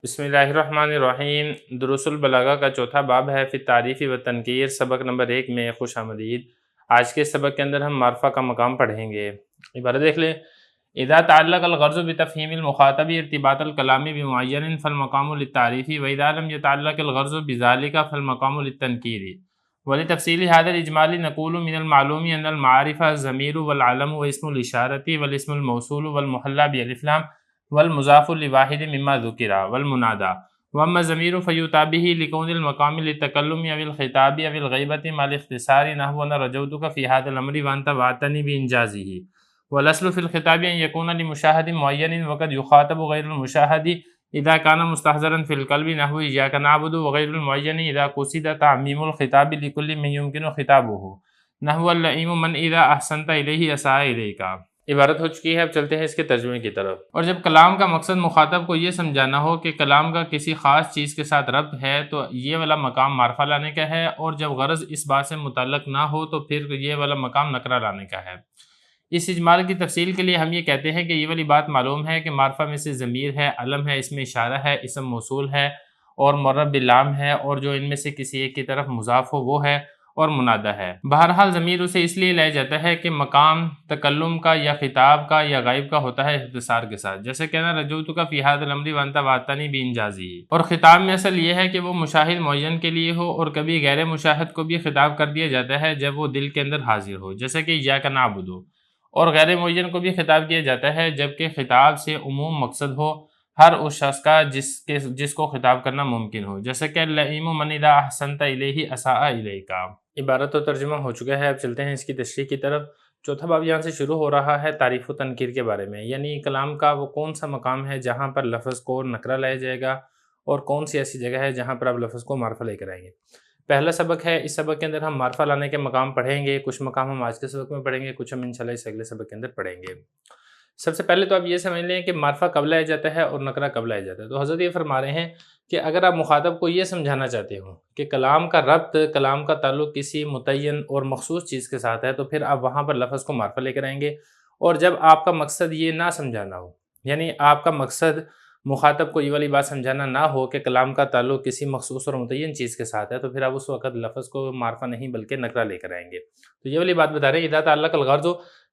بسم اللہ الرحمن الرحیم۔ دروس البلاغہ کا چوتھا باب ہے فی التعریف و تنکیر، سبق نمبر 1 میں خوش آمدید۔ آج کے سبق کے اندر ہم معرفہ کا مقام پڑھیں گے۔ عبارت دیکھ لیں، اذا تعلق الغرض بتفہیم المخاطب ارتباط الکلام بمعین فالمقام للتعریف واذا لم يتعلق الغرض بذلك فالمقام للتنکیر۔ ولتفصیل هذا الاجمال نقول من المعلوم ان المعارف الضمیر والعلم واسم الاشارۃ والاسم الموصول والمحلی بالف لام والمضاف لواحد مما ذکر والمنادى، واما الضمیر فیؤتى به لكون المقام للتکلم او الخطاب او الغیبة مع الاختصار نحو انا رجوتک فی هذا الامر وانت وعدتنی بانجازه، والاصل في الخطاب ان يكون لمشاهد معین وقد يخاطب غیر المشاهد اذا كان مستحضرا في القلب نحو اياك نعبد، وغير المعین اذا قصد تعمیم الخطاب لكل من يمكن خطابه نحو اللئیم من اذا احسنت الیہ اساء الیک۔ عبارت ہو چکی ہے، اب چلتے ہیں اس کے ترجمے کی طرف۔ اور جب کلام کا مقصد مخاطب کو یہ سمجھانا ہو کہ کلام کا کسی خاص چیز کے ساتھ ربط ہے تو یہ والا مقام معرفہ لانے کا ہے، اور جب غرض اس بات سے متعلق نہ ہو تو پھر یہ والا مقام نکرہ لانے کا ہے۔ اس اجمال کی تفصیل کے لیے ہم یہ کہتے ہیں کہ یہ والی بات معلوم ہے کہ معرفہ میں سے ضمیر ہے، علم ہے، اسم اشارہ ہے، اسم موصول ہے اور معرب باللام ہے، اور جو ان میں سے کسی ایک کی طرف مضاف ہو وہ ہے، اور منادہ ہے۔ بہرحال ضمیر اسے اس لیے لیا جاتا ہے کہ مقام تکلم کا یا خطاب کا یا غائب کا ہوتا ہے اختصار کے ساتھ، جیسے کہنا رجوتک فی ھذا الامر وانت وعدتنی بانجازہ۔ اور خطاب میں اصل یہ ہے کہ وہ مشاہد معین کے لیے ہو، اور کبھی غیر مشاہد کو بھی خطاب کر دیا جاتا ہے جب وہ دل کے اندر حاضر ہو، جیسے کہ ایاک نعبد، اور غیر معین کو بھی خطاب کیا جاتا ہے جبکہ خطاب سے عموم مقصد ہو ہر اس شخص کا جس کو خطاب کرنا ممکن ہو، جیسے کہ اللئیم من اذا احسنت الیہ اساء الیک۔ عبارت و ترجمہ ہو چکا ہے، اب چلتے ہیں اس کی تشریح کی طرف۔ چوتھا باب یہاں سے شروع ہو رہا ہے تعریف و تنکیر کے بارے میں، یعنی کلام کا وہ کون سا مقام ہے جہاں پر لفظ کو نکرہ لایا جائے گا، اور کون سی ایسی جگہ ہے جہاں پر آپ لفظ کو معرفہ لے کر آئیں گے۔ پہلا سبق ہے، اس سبق کے اندر ہم معرفہ لانے کے مقام پڑھیں گے، کچھ مقام ہم آج کے سبق میں پڑھیں گے، کچھ ہم انشاءاللہ اس اگلے سبق کے اندر پڑھیں گے۔ سب سے پہلے تو آپ یہ سمجھ لیں کہ معرفہ کب لایا جاتا ہے اور نکرہ کب لایا جاتا ہے۔ تو حضرت یہ فرما رہے ہیں کہ اگر آپ مخاطب کو یہ سمجھانا چاہتے ہو کہ کلام کا ربط، کلام کا تعلق کسی متعین اور مخصوص چیز کے ساتھ ہے، تو پھر آپ وہاں پر لفظ کو معرفہ لے کر آئیں گے۔ اور جب آپ کا مقصد یہ نہ سمجھانا ہو، یعنی آپ کا مقصد مخاطب کو یہ والی بات سمجھانا نہ ہو کہ کلام کا تعلق کسی مخصوص اور متعین چیز کے ساتھ ہے، تو پھر آپ اس وقت لفظ کو معرفہ نہیں بلکہ نکرہ لے کر آئیں گے۔ تو یہ والی بات بتا رہے ہیں، اذا تعلق الغرض،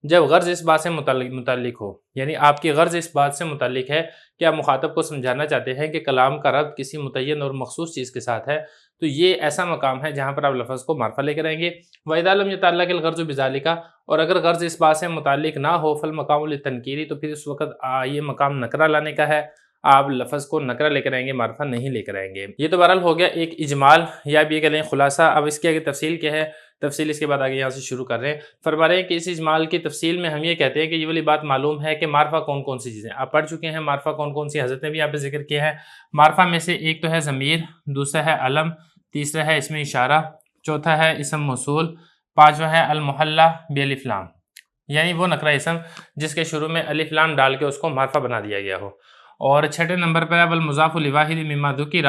جب غرض اس بات سے متعلق ہو، یعنی آپ کی غرض اس بات سے متعلق ہے کہ آپ مخاطب کو سمجھانا چاہتے ہیں کہ کلام کا ربط کسی متعین اور مخصوص چیز کے ساتھ ہے، تو یہ ایسا مقام ہے جہاں پر آپ لفظ کو معرفہ لے کر آئیں گے۔ وَإِذَا لَمْ يَتَعَلَّقِ الْغَرْضُ بِذَلِكَ، اور اگر غرض اس بات سے متعلق نہ ہو فَالْمَقَامُ لِلتَّنْکِیرِ، تو پھر اس وقت یہ مقام نکرہ لانے کا ہے، آپ لفظ کو نکرہ لے کر آئیں گے، معرفہ نہیں لے کر آئیں گے۔ یہ تو بہرحال ہو گیا ایک اجمال، یا آپ یہ کہہ لیں خلاصہ۔ اب اس کی آگے تفصیل کیا ہے، تفصیل اس کے بعد آگے یہاں سے شروع کر رہے ہیں۔ فرما رہے ہیں کہ اس اجمال کی تفصیل میں ہم یہ کہتے ہیں کہ یہ والی بات معلوم ہے کہ معرفہ کون کون سی چیزیں آپ پڑھ چکے ہیں، معرفہ کون کون سی حضرت نے بھی یہاں پہ ذکر کیا ہے۔ معرفہ میں سے ایک تو ہے ضمیر، دوسرا ہے علم، تیسرا ہے اسم اشارہ، چوتھا ہے اسم موصول، پانچواں ہے المحلی بالف لام، یعنی وہ نکرہ اسم جس کے شروع میں الف لام ڈال کے اس کو معرفہ بنا دیا گیا ہو، اور چھٹے نمبر پر ہے والمضاف لواحد مما ذکر،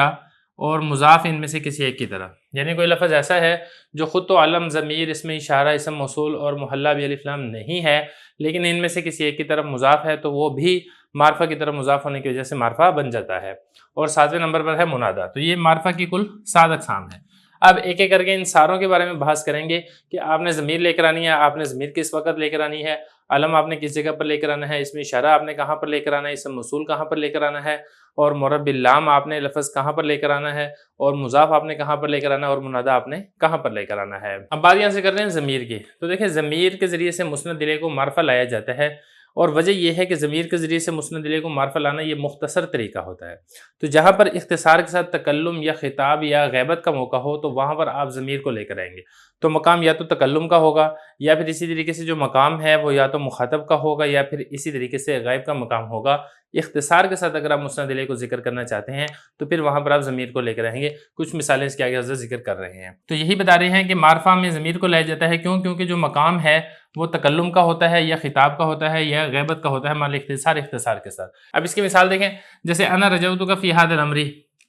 اور مضاف ان میں سے کسی ایک کی طرف، یعنی کوئی لفظ ایسا ہے جو خود تو علم، ضمیر، اسم اشارہ، اسم موصول اور محلی بالف لام نہیں ہے، لیکن ان میں سے کسی ایک کی طرف مضاف ہے، تو وہ بھی معرفہ کی طرف مضاف ہونے کی وجہ سے معرفہ بن جاتا ہے۔ اور ساتویں نمبر پر ہے منادہ۔ تو یہ معرفہ کی کل 7 اقسام ہیں۔ اب ایک ایک کر کے ان ساروں کے بارے میں بحث کریں گے کہ آپ نے ضمیر لے کر آنی ہے، آپ نے ضمیر کس وقت لے کر آنی ہے، علم آپ نے کس جگہ پر لے کر آنا ہے، اسم اشارہ آپ نے کہاں پر لے کر آنا ہے، اسم موصول کہاں پر لے کر آنا ہے، اور معرب باللام آپ نے لفظ کہاں پر لے کر آنا ہے، اور مضاف آپ نے کہاں پر لے کر آنا ہے، اور منادہ آپ نے کہاں پر لے کر آنا ہے۔ اب بات یہاں سے کر رہے ہیں ضمیر کی۔ تو دیکھیں ضمیر کے ذریعے سے مسند الیہ کو معرفہ لایا جاتا ہے، اور وجہ یہ ہے کہ ضمیر کے ذریعے سے مسند الیہ کو معرفہ لانا یہ مختصر طریقہ ہوتا ہے۔ تو جہاں پر اختصار کے ساتھ تکلم یا خطاب یا غیبت کا موقع ہو تو وہاں پر آپ ضمیر کو لے کر آئیں گے۔ تو مقام یا تو تکلم کا ہوگا، یا پھر اسی طریقے سے جو مقام ہے وہ یا تو مخاطب کا ہوگا، یا پھر اسی طریقے سے غائب کا مقام ہوگا۔ اختصار کے ساتھ اگر آپ مسند الیہ کو ذکر کرنا چاہتے ہیں تو پھر وہاں پر آپ ضمیر کو لے کر آئیں گے۔ کچھ مثالیں اس کے آگے حضرت ذکر کر رہے ہیں۔ تو یہی بتا رہے ہیں کہ معرفہ میں ضمیر کو لایا جاتا ہے، کیونکہ جو مقام ہے وہ تکلم کا ہوتا ہے، یا خطاب کا ہوتا ہے، یا غیبت کا ہوتا ہے، مال اختصار کے ساتھ۔ اب اس کی مثال دیکھیں، جیسے انا رجوتک فی ھذا الامر۔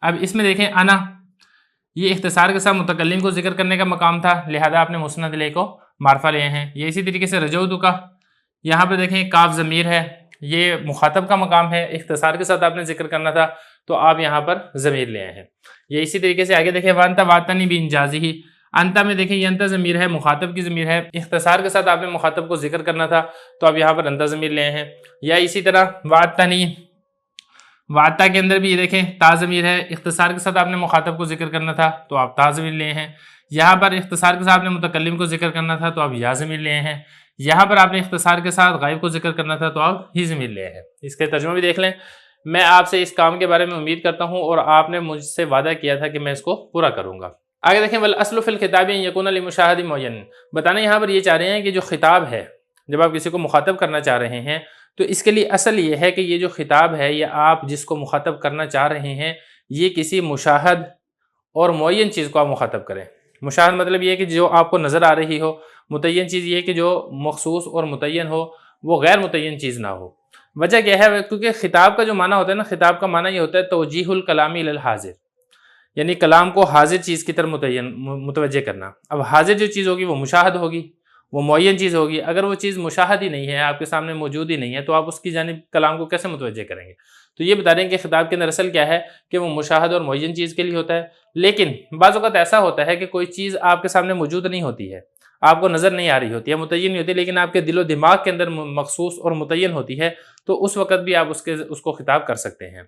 اب اس میں دیکھیں انا یہ اختصار کے ساتھ متکلم کو ذکر کرنے کا مقام تھا، لہذا آپ نے مسند الیہ کو معرفہ لیے ہیں۔ یہ اسی طریقے سے رجوتک، یہاں پہ دیکھیں کاف ضمیر ہے، یہ مخاطب کا مقام ہے، اختصار کے ساتھ آپ نے ذکر کرنا تھا تو آپ یہاں پر ضمیر لے آئے ہیں۔ یہ اسی طریقے سے آگے دیکھیں وانتا واتنی بانجازی ہی، انتا میں دیکھیں یہ انتا ضمیر ہے، مخاطب کی ضمیر ہے، اختصار کے ساتھ آپ نے مخاطب کو ذکر کرنا تھا تو آپ یہاں پر انتا ضمیر لے آئے ہیں۔ یا اسی طرح واتنی، واتا کے اندر بھی یہ دیکھیں تا ضمیر ہے، اختصار کے ساتھ آپ نے مخاطب کو ذکر کرنا تھا تو آپ تا ضمیر لے ہیں۔ یہاں پر اختصار کے ساتھ آپ نے متکلم کو ذکر کرنا تھا تو آپ یا ضمیر لے ہیں۔ یہاں پر آپ نے اختصار کے ساتھ غائب کو ذکر کرنا تھا تو آپ ہی ضمیر لے ہیں۔ اس کے ترجمہ بھی دیکھ لیں۔ میں آپ سے اس کام کے بارے میں امید کرتا ہوں اور آپ نے مجھ سے وعدہ کیا تھا کہ میں اس کو پورا کروں گا۔ آگے دیکھیں والاصل فی الخطاب ان یکون لمشاہد معین، بتانا یہاں پر یہ چاہ رہے ہیں کہ جو خطاب ہے، جب آپ کسی کو مخاطب کرنا چاہ رہے ہیں تو اس کے لیے اصل یہ ہے کہ یہ جو خطاب ہے یا آپ جس کو مخاطب کرنا چاہ رہے ہیں یہ کسی مشاہد اور معین چیز کو آپ مخاطب کریں۔ مشاہد مطلب یہ ہے کہ جو آپ کو نظر آ رہی ہو، متعین چیز یہ ہے کہ جو مخصوص اور متعین ہو، وہ غیر متعین چیز نہ ہو۔ وجہ کیا ہے؟ کیونکہ خطاب کا جو معنی ہوتا ہے نا، خطاب کا معنی یہ ہوتا ہے توجیہ الکلام الی الحاضر، یعنی کلام کو حاضر چیز کی طرف متوجہ کرنا۔ اب حاضر جو چیز ہوگی وہ مشاہد ہوگی، وہ معین چیز ہوگی۔ اگر وہ چیز مشاہد ہی نہیں ہے، آپ کے سامنے موجود ہی نہیں ہے، تو آپ اس کی جانب کلام کو کیسے متوجہ کریں گے؟ تو یہ بتا رہے ہیں کہ خطاب کے اندر اصل کیا ہے کہ وہ مشاہد اور معین چیز کے لیے ہوتا ہے۔ لیکن بعض اوقات ایسا ہوتا ہے کہ کوئی چیز آپ کے سامنے موجود نہیں ہوتی ہے، آپ کو نظر نہیں آ رہی ہوتی ہے، متعین نہیں ہوتی، لیکن آپ کے دل و دماغ کے اندر مخصوص اور متعین ہوتی ہے، تو اس وقت بھی آپ اس کو خطاب کر سکتے ہیں۔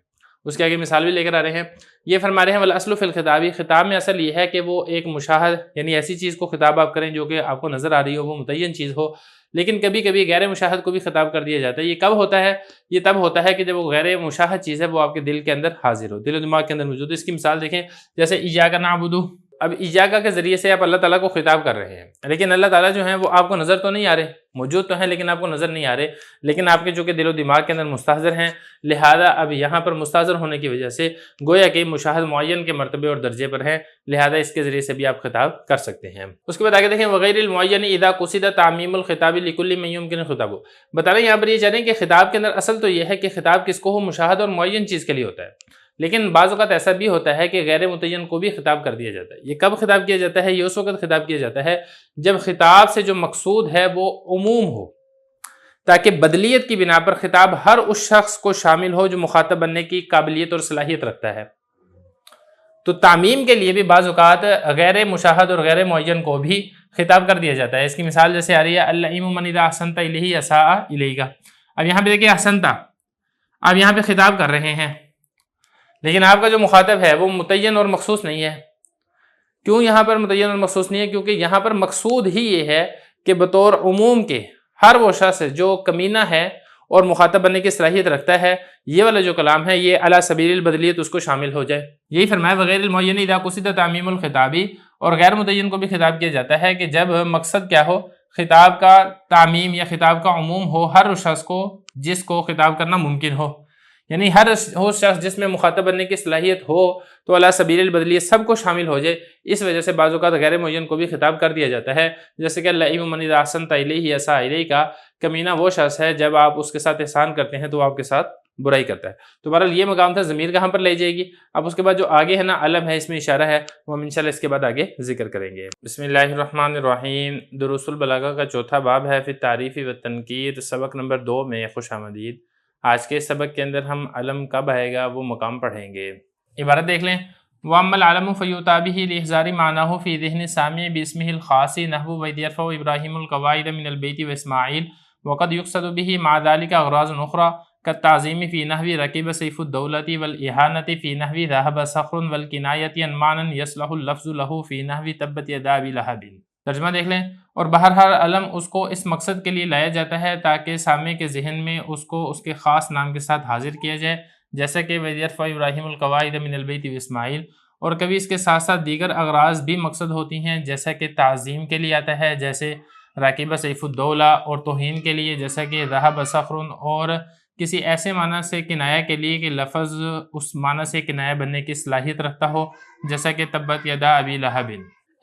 اس کے آگے مثال بھی لے کر آ رہے ہیں۔ یہ فرما رہے ہیں والاصل فی الخطاب، خطاب میں اصل یہ ہے کہ وہ ایک مشاہد یعنی ایسی چیز کو خطاب آپ کریں جو کہ آپ کو نظر آ رہی ہو، وہ متعین چیز ہو۔ لیکن کبھی کبھی غیر مشاہد کو بھی خطاب کر دیا جاتا ہے۔ یہ کب ہوتا ہے؟ یہ تب ہوتا ہے کہ جب وہ غیر مشاہد چیز ہے وہ آپ کے دل کے اندر حاضر ہو، دل و دماغ کے اندر موجود ہے۔ اس کی مثال دیکھیں، جیسے ایاک نعبد، اب ایاک کے ذریعے سے آپ اللہ تعالیٰ کو خطاب کر رہے ہیں، لیکن اللہ تعالیٰ جو ہیں وہ آپ کو نظر تو نہیں آ رہے، موجود تو ہیں لیکن آپ کو نظر نہیں آ رہے، لیکن آپ کے جو کہ دل و دماغ کے اندر مستحضر ہیں، لہذا اب یہاں پر مستحضر ہونے کی وجہ سے گویا کہ مشاہد معین کے مرتبے اور درجے پر ہیں، لہذا اس کے ذریعے سے بھی آپ خطاب کر سکتے ہیں۔ اس کے بعد آگے دیکھیں وغیر المعین اذا قصد تعمیم الخطاب لکل من یمکن خطابہ، بتا رہے ہیں یہاں پر یہ چاہ رہے ہیں کہ خطاب کے اندر اصل تو یہ ہے کہ خطاب کس کو ہو، مشاہد اور معین چیز کے لیے ہوتا ہے، لیکن بعض اوقات ایسا بھی ہوتا ہے کہ غیر متعین کو بھی خطاب کر دیا جاتا ہے۔ یہ کب خطاب کیا جاتا ہے؟ یہ اس وقت خطاب کیا جاتا ہے جب خطاب سے جو مقصود ہے وہ عموم ہو، تاکہ بدلیت کی بنا پر خطاب ہر اس شخص کو شامل ہو جو مخاطب بننے کی قابلیت اور صلاحیت رکھتا ہے۔ تو تعمیم کے لیے بھی بعض اوقات غیر مشاہد اور غیر معین کو بھی خطاب کر دیا جاتا ہے۔ اس کی مثال جیسے آ رہی ہے اللئیم من اذا احسنت الیہ اساء الیک۔ اب یہاں پہ دیکھیں احسنت، اب یہاں پہ خطاب کر رہے ہیں، لیکن آپ کا جو مخاطب ہے وہ متعین اور مخصوص نہیں ہے۔ کیوں یہاں پر متعین اور مخصوص نہیں ہے؟ کیونکہ یہاں پر مقصود ہی یہ ہے کہ بطور عموم کے ہر وہ شخص جو کمینہ ہے اور مخاطب بننے کی صلاحیت رکھتا ہے، یہ والا جو کلام ہے یہ علی سبیل البدلیت اس کو شامل ہو جائے۔ یہی فرمایا وغیر المعین اذا قصد تعمیم الخطابی، اور غیر متعین کو بھی خطاب کیا جاتا ہے کہ جب مقصد کیا ہو، خطاب کا تعمیم یا خطاب کا عموم ہو ہر اس شخص کو جس کو خطاب کرنا ممکن ہو، یعنی ہر وہ شخص جس میں مخاطب بننے کی صلاحیت ہو تو علی سبیل البدلیت سب کو شامل ہو جائے۔ اس وجہ سے بعض اوقات غیر معین کو بھی خطاب کر دیا جاتا ہے، جیسے کہ اللئیم من اذا احسنت الیہ اساء الیک، کمینہ وہ شخص ہے جب آپ اس کے ساتھ احسان کرتے ہیں تو وہ آپ کے ساتھ برائی کرتا ہے۔ تو بہرحال یہ مقام تھا، ضمیر کہاں پر لے جائے گی؟ اب اس کے بعد جو آگے ہے نا علم ہے، اس میں اشارہ ہے، وہ ہم انشاءاللہ اس کے بعد آگے ذکر کریں گے۔ بسم اللہ الرحمن الرحیم، دروس البلاغہ کا چوتھا باب ہے فی التعریف والتنکیر، سبق نمبر 2 میں خوش آمدید۔ آج کے سبق کے اندر ہم علم کب آئے گا وہ مقام پڑھیں گے۔ عبارت دیکھ لیں، وَأَمَّا الْعَلَمُ فَيُؤْتَىٰ بِهِ لِإِحْضَارِ مَعْنَاهُ فِي ذِهْنِ السَّامِعِ بِاسْمِهِ الْخَاصِ نَحْوُ وَإِذْ يَرْفَعُ إِبْرَاهِيمُ الْقَوَاعِدَ مِنَ الْبَيْتِ وَإِسْمَاعِيلُ وَقَدْ يُقْصَدُ بِهِ مَعَ ذَلِكَ أَغْرَاضٌ أُخْرَىٰ كالتعظيم في نحو ركب سيف الدولة والإهانة في نحو ذهب صخر والكناية عن معنى يصلح اللفظ له في نحو تبت يدا أبي لهب۔ ترجمہ دیکھ لیں، اور بہرحال علم اس کو اس مقصد کے لیے لایا جاتا ہے تاکہ سامع کے ذہن میں اس کو اس کے خاص نام کے ساتھ حاضر کیا جائے، جیسا کہ وَإِذْ يَرْفَعُ إِبْرَاهِيمُ الْقَوَاعِدَ مِنَ الْبَيْتِ وَإِسْمَاعِيلُ، اور کبھی اس کے ساتھ ساتھ دیگر اغراض بھی مقصد ہوتی ہیں، جیسا کہ تعظیم کے لیے آتا ہے جیسے راکب سیف الدولہ، اور توہین کے لیے جیسا کہ ذهب صخر، اور کسی ایسے معنی سے کنایہ کے لیے کہ لفظ اس معنی سے کنایہ بننے کی صلاحیت رکھتا ہو، جیسا کہ تبت یدا ابی لہب۔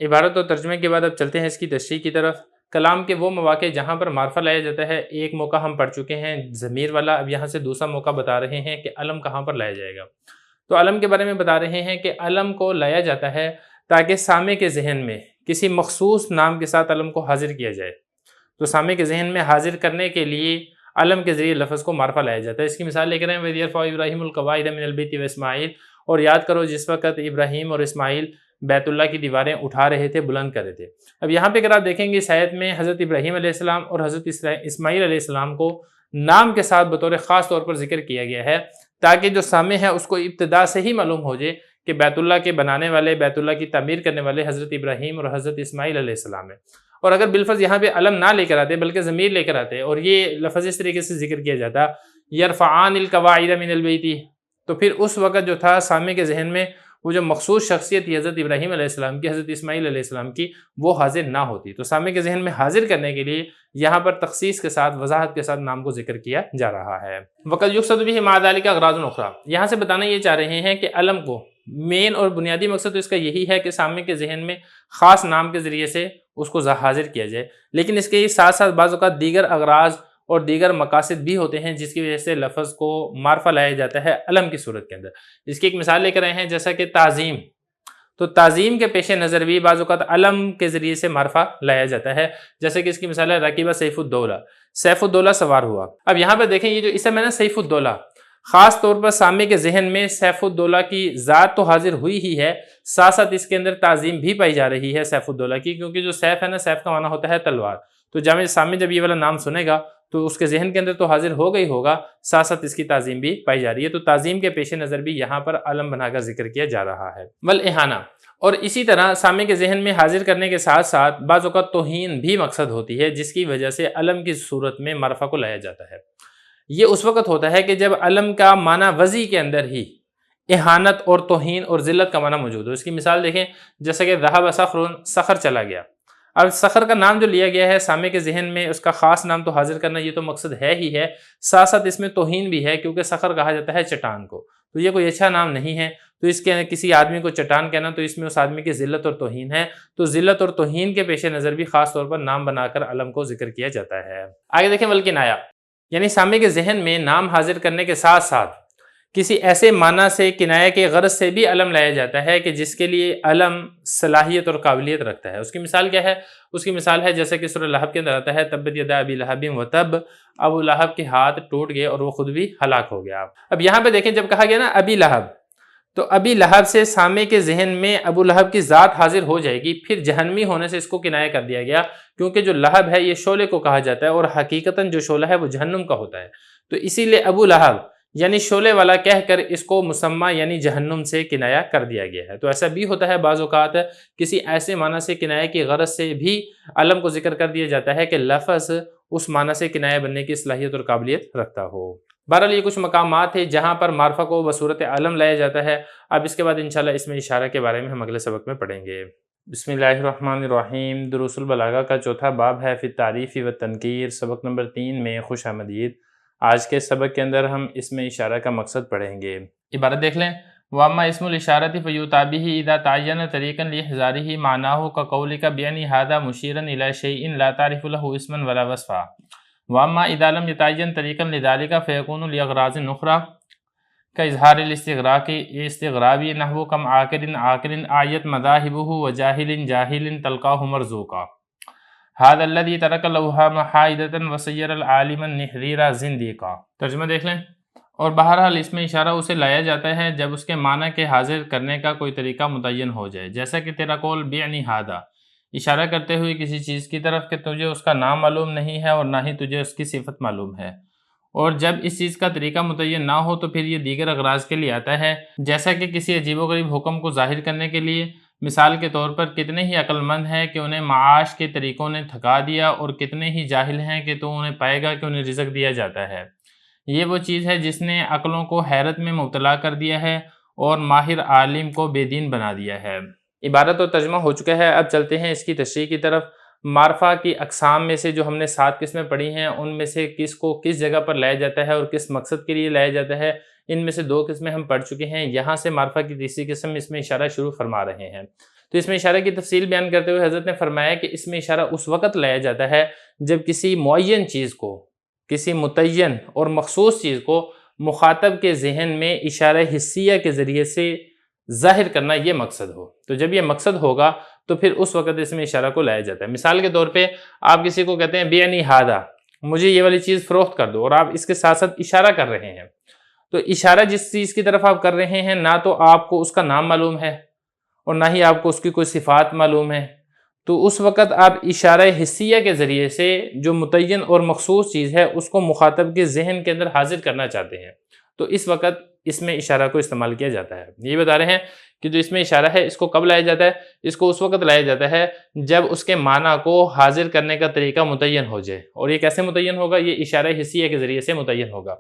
عبارت و ترجمے کے بعد اب چلتے ہیں اس کی تشریح کی طرف۔ کلام کے وہ مواقع جہاں پر معرفہ لایا جاتا ہے، ایک موقع ہم پڑھ چکے ہیں ضمیر والا، اب یہاں سے دوسرا موقع بتا رہے ہیں کہ علم کہاں پر لایا جائے گا۔ تو علم کے بارے میں بتا رہے ہیں کہ علم کو لایا جاتا ہے تاکہ سامع کے ذہن میں کسی مخصوص نام کے ساتھ علم کو حاضر کیا جائے۔ تو سامع کے ذہن میں حاضر کرنے کے لیے علم کے ذریعے لفظ کو معرفہ لایا جاتا ہے۔ اس کی مثال لے کر ہیں وَإِذْ ابراہیم القواعد من البیت واسماعیل، اور یاد کرو جس وقت ابراہیم اور اسماعیل بیت اللہ کی دیواریں اٹھا رہے تھے، بلند کر رہے تھے۔ اب یہاں پہ اگر آپ دیکھیں گے اس آیت میں حضرت ابراہیم علیہ السلام اور حضرت اسماعیل علیہ السلام کو نام کے ساتھ بطور خاص طور پر ذکر کیا گیا ہے، تاکہ جو سامع ہے اس کو ابتدا سے ہی معلوم ہو جائے کہ بیت اللہ کے بنانے والے، بیت اللہ کی تعمیر کرنے والے حضرت ابراہیم اور حضرت اسماعیل علیہ السلام ہیں۔ اور اگر بالفرض یہاں پہ علم نہ لے کر آتے بلکہ ضمیر لے کر آتے اور یہ لفظ اس طریقے سے ذکر کیا جاتا یرفعان القواعد من البیت، تو پھر اس وقت جو تھا سامع کے ذہن میں وہ جو مخصوص شخصیت تھی حضرت ابراہیم علیہ السلام کی، حضرت اسماعیل علیہ السلام کی، وہ حاضر نہ ہوتی۔ تو سامع کے ذہن میں حاضر کرنے کے لیے یہاں پر تخصیص کے ساتھ، وضاحت کے ساتھ نام کو ذکر کیا جا رہا ہے۔ وقد یقصد به مع ذلك اغراض اخرى، یہاں سے بتانا یہ چاہ رہے ہیں کہ علم کو مین اور بنیادی مقصد تو اس کا یہی ہے کہ سامع کے ذہن میں خاص نام کے ذریعے سے اس کو حاضر کیا جائے، لیکن اس کے ساتھ ساتھ بعض اوقات دیگر اغراض اور دیگر مقاصد بھی ہوتے ہیں جس کی وجہ سے لفظ کو معرفہ لایا جاتا ہے علم کی صورت کے اندر۔ اس کی ایک مثال لے کر آئے ہیں جیسا کہ تعظیم، تو تعظیم کے پیش نظر بھی بعض اوقات علم کے ذریعے سے معرفہ لایا جاتا ہے، جیسے کہ اس کی مثال ہے رکیبہ سیف الدولہ، سیف الدولہ سوار ہوا۔ اب یہاں پہ دیکھیں یہ جو اسم ہے نا سیف الدولہ، خاص طور پر سامع کے ذہن میں سیف الدولہ کی ذات تو حاضر ہوئی ہی ہے، ساتھ ساتھ اس کے اندر تعظیم بھی پائی جا رہی ہے سیف الدولہ کی، کیونکہ جو سیف ہے نا، سیف کا معنی ہوتا ہے تلوار، تو جامع سامع جب یہ والا نام سنے گا تو اس کے ذہن کے اندر تو حاضر ہو گئی ہوگا، ساتھ ساتھ اس کی تعظیم بھی پائی جا رہی ہے، تو تعظیم کے پیش نظر بھی یہاں پر علم بنا کر ذکر کیا جا رہا ہے۔ والاہانہ، اور اسی طرح سامع کے ذہن میں حاضر کرنے کے ساتھ ساتھ بعض اوقات توہین بھی مقصد ہوتی ہے، جس کی وجہ سے علم کی صورت میں معرفہ کو لایا جاتا ہے۔ یہ اس وقت ہوتا ہے کہ جب علم کا معنی وضعی کے اندر ہی اہانت اور توہین اور ذلت کا معنی موجود ہو۔ اس کی مثال دیکھیں جیسا کہ ذہب صخر، صخر چلا گیا۔ اب صخر کا نام جو لیا گیا ہے سامع کے ذہن میں اس کا خاص نام تو حاضر کرنا یہ تو مقصد ہے ہی ہے، ساتھ ساتھ اس میں توہین بھی ہے، کیونکہ صخر کہا جاتا ہے چٹان کو، تو یہ کوئی اچھا نام نہیں ہے، تو اس کے کسی آدمی کو چٹان کہنا تو اس میں اس آدمی کی ذلت اور توہین ہے، تو ذلت اور توہین کے پیش نظر بھی خاص طور پر نام بنا کر علم کو ذکر کیا جاتا ہے۔ آگے دیکھیں والکنایہ، یعنی سامع کے ذہن میں نام حاضر کرنے کے ساتھ ساتھ کسی ایسے معنی سے کنایہ کے غرض سے بھی علم لایا جاتا ہے کہ جس کے لیے علم صلاحیت اور قابلیت رکھتا ہے۔ اس کی مثال کیا ہے؟ اس کی مثال ہے جیسے کہ سورہ لہب کے اندر آتا ہے تبت یدا ابی لہب وتب، ابو لہب کے ہاتھ ٹوٹ گئے اور وہ خود بھی ہلاک ہو گیا۔ اب یہاں پہ دیکھیں جب کہا گیا نا ابی لہب، تو ابی لہب سے سامع کے ذہن میں ابو لہب کی ذات حاضر ہو جائے گی، پھر جہنمی ہونے سے اس کو کنایہ کر دیا گیا، کیونکہ جو لہب ہے یہ شعلے کو کہا جاتا ہے اور حقیقتاً جو شعلہ ہے وہ جہنم کا ہوتا ہے، تو اسی لیے ابو لہب یعنی شعلے والا کہہ کر اس کو مسمى یعنی جہنم سے کنایہ کر دیا گیا ہے۔ تو ایسا بھی ہوتا ہے بعض اوقات کسی ایسے معنی سے کنایہ کی غرض سے بھی علم کو ذکر کر دیا جاتا ہے کہ لفظ اس معنی سے کنایہ بننے کی صلاحیت اور قابلیت رکھتا ہو۔ بہرحال یہ کچھ مقامات ہیں جہاں پر معرفہ کو بصورت علم لایا جاتا ہے۔ اب اس کے بعد انشاءاللہ اس میں اشارہ کے بارے میں ہم اگلے سبق میں پڑھیں گے۔ بسم اللہ الرحمن الرحیم۔ دروس البلاغہ کا چوتھا باب ہے فی التعریف والتنکیر، سبق نمبر 3 میں خوش آمدید۔ آج کے سبق کے اندر ہم اس میں اشارہ کا مقصد پڑھیں گے۔ عبارت دیکھ لیں، وَأَمَّا اسْمُ الْإِشَارَةِ فَيُؤْتَى بِهِ إِذَا تَعَيَّنَ طَرِيقًا لِإِحْضَارِهِ مَعْنَاهُ كَقَوْلِكَ بِأَنِ هَذَا مُشِيرًا إِلَى شَيْءٍ لَا تَعْرِفُ لَهُ اسْمًا وَلَا وَصْفًا۔ وَأَمَّا إِذَا لَمْ يَتَعَيَّنْ طَرِيقًا لِذَلِكَ فَيَكُونُ لِأَغْرَاضٍ أُخْرَى كَإِظْهَارِ الِاسْتِغْرَاقِ نَحْوُ كَمْ عَاقِلٍ أَعْيَتْ مَذَاهِبُهُ وَجَاهِلٍ جَاهِلٍ تَلْقَاهُ مَرْزُوقًا هذا الذي ترك الأوهام حائدة وصير العالم النحرير زنديقا۔ ترجمہ دیکھ لیں، اور بہرحال اس میں اشارہ اسے لایا جاتا ہے جب اس کے معنی کے حاضر کرنے کا کوئی طریقہ متعین ہو جائے، جیسا کہ تیرا قول بیعنی ہادہ، اشارہ کرتے ہوئے کسی چیز کی طرف کہ تجھے اس کا نام معلوم نہیں ہے اور نہ ہی تجھے اس کی صفت معلوم ہے، اور جب اس چیز کا طریقہ متعین نہ ہو تو پھر یہ دیگر اغراض کے لیے آتا ہے، جیسا کہ کسی عجیب و غریب حکم کو ظاہر کرنے کے لیے۔ مثال کے طور پر کتنے ہی عقل مند ہیں کہ انہیں معاش کے طریقوں نے تھکا دیا، اور کتنے ہی جاہل ہیں کہ تو انہیں پائے گا کہ انہیں رزق دیا جاتا ہے۔ یہ وہ چیز ہے جس نے عقلوں کو حیرت میں مبتلا کر دیا ہے اور ماہر عالم کو بے دین بنا دیا ہے۔ عبارت اور ترجمہ ہو چکا ہے، اب چلتے ہیں اس کی تشریح کی طرف۔ معرفہ کی اقسام میں سے جو ہم نے 7 قسمیں پڑھی ہیں، ان میں سے کس کو کس جگہ پر لایا جاتا ہے اور کس مقصد کے لیے لایا جاتا ہے، ان میں سے 2 قسمیں ہم پڑھ چکے ہیں۔ یہاں سے معرفہ کی تیسری قسم اس میں اشارہ شروع فرما رہے ہیں۔ تو اس میں اشارہ کی تفصیل بیان کرتے ہوئے حضرت نے فرمایا کہ اس میں اشارہ اس وقت لایا جاتا ہے جب کسی معین چیز کو، کسی متعین اور مخصوص چیز کو مخاطب کے ذہن میں اشارہ حسیہ کے ذریعے سے ظاہر کرنا یہ مقصد ہو۔ تو جب یہ مقصد ہوگا تو پھر اس وقت اس میں اشارہ کو لایا جاتا ہے۔ مثال کے طور پہ آپ کسی کو کہتے ہیں بیعنی ہادہ، مجھے یہ والی چیز فروخت کر دو، اور آپ اس کے ساتھ ساتھ اشارہ کر رہے ہیں، تو اشارہ جس چیز کی طرف آپ کر رہے ہیں نہ تو آپ کو اس کا نام معلوم ہے اور نہ ہی آپ کو اس کی کوئی صفات معلوم ہے، تو اس وقت آپ اشارہ حسیہ کے ذریعے سے جو متعین اور مخصوص چیز ہے اس کو مخاطب کے ذہن کے اندر حاضر کرنا چاہتے ہیں، تو اس وقت اس میں اشارہ کو استعمال کیا جاتا ہے۔ یہ بتا رہے ہیں کہ جو اس میں اشارہ ہے اس کو کب لایا جاتا ہے، اس کو اس وقت لایا جاتا ہے جب اس کے معنی کو حاضر کرنے کا طریقہ متعین ہو جائے، اور یہ کیسے متعین ہوگا، یہ اشارہ حسیہ کے ذریعے سے متعین ہوگا۔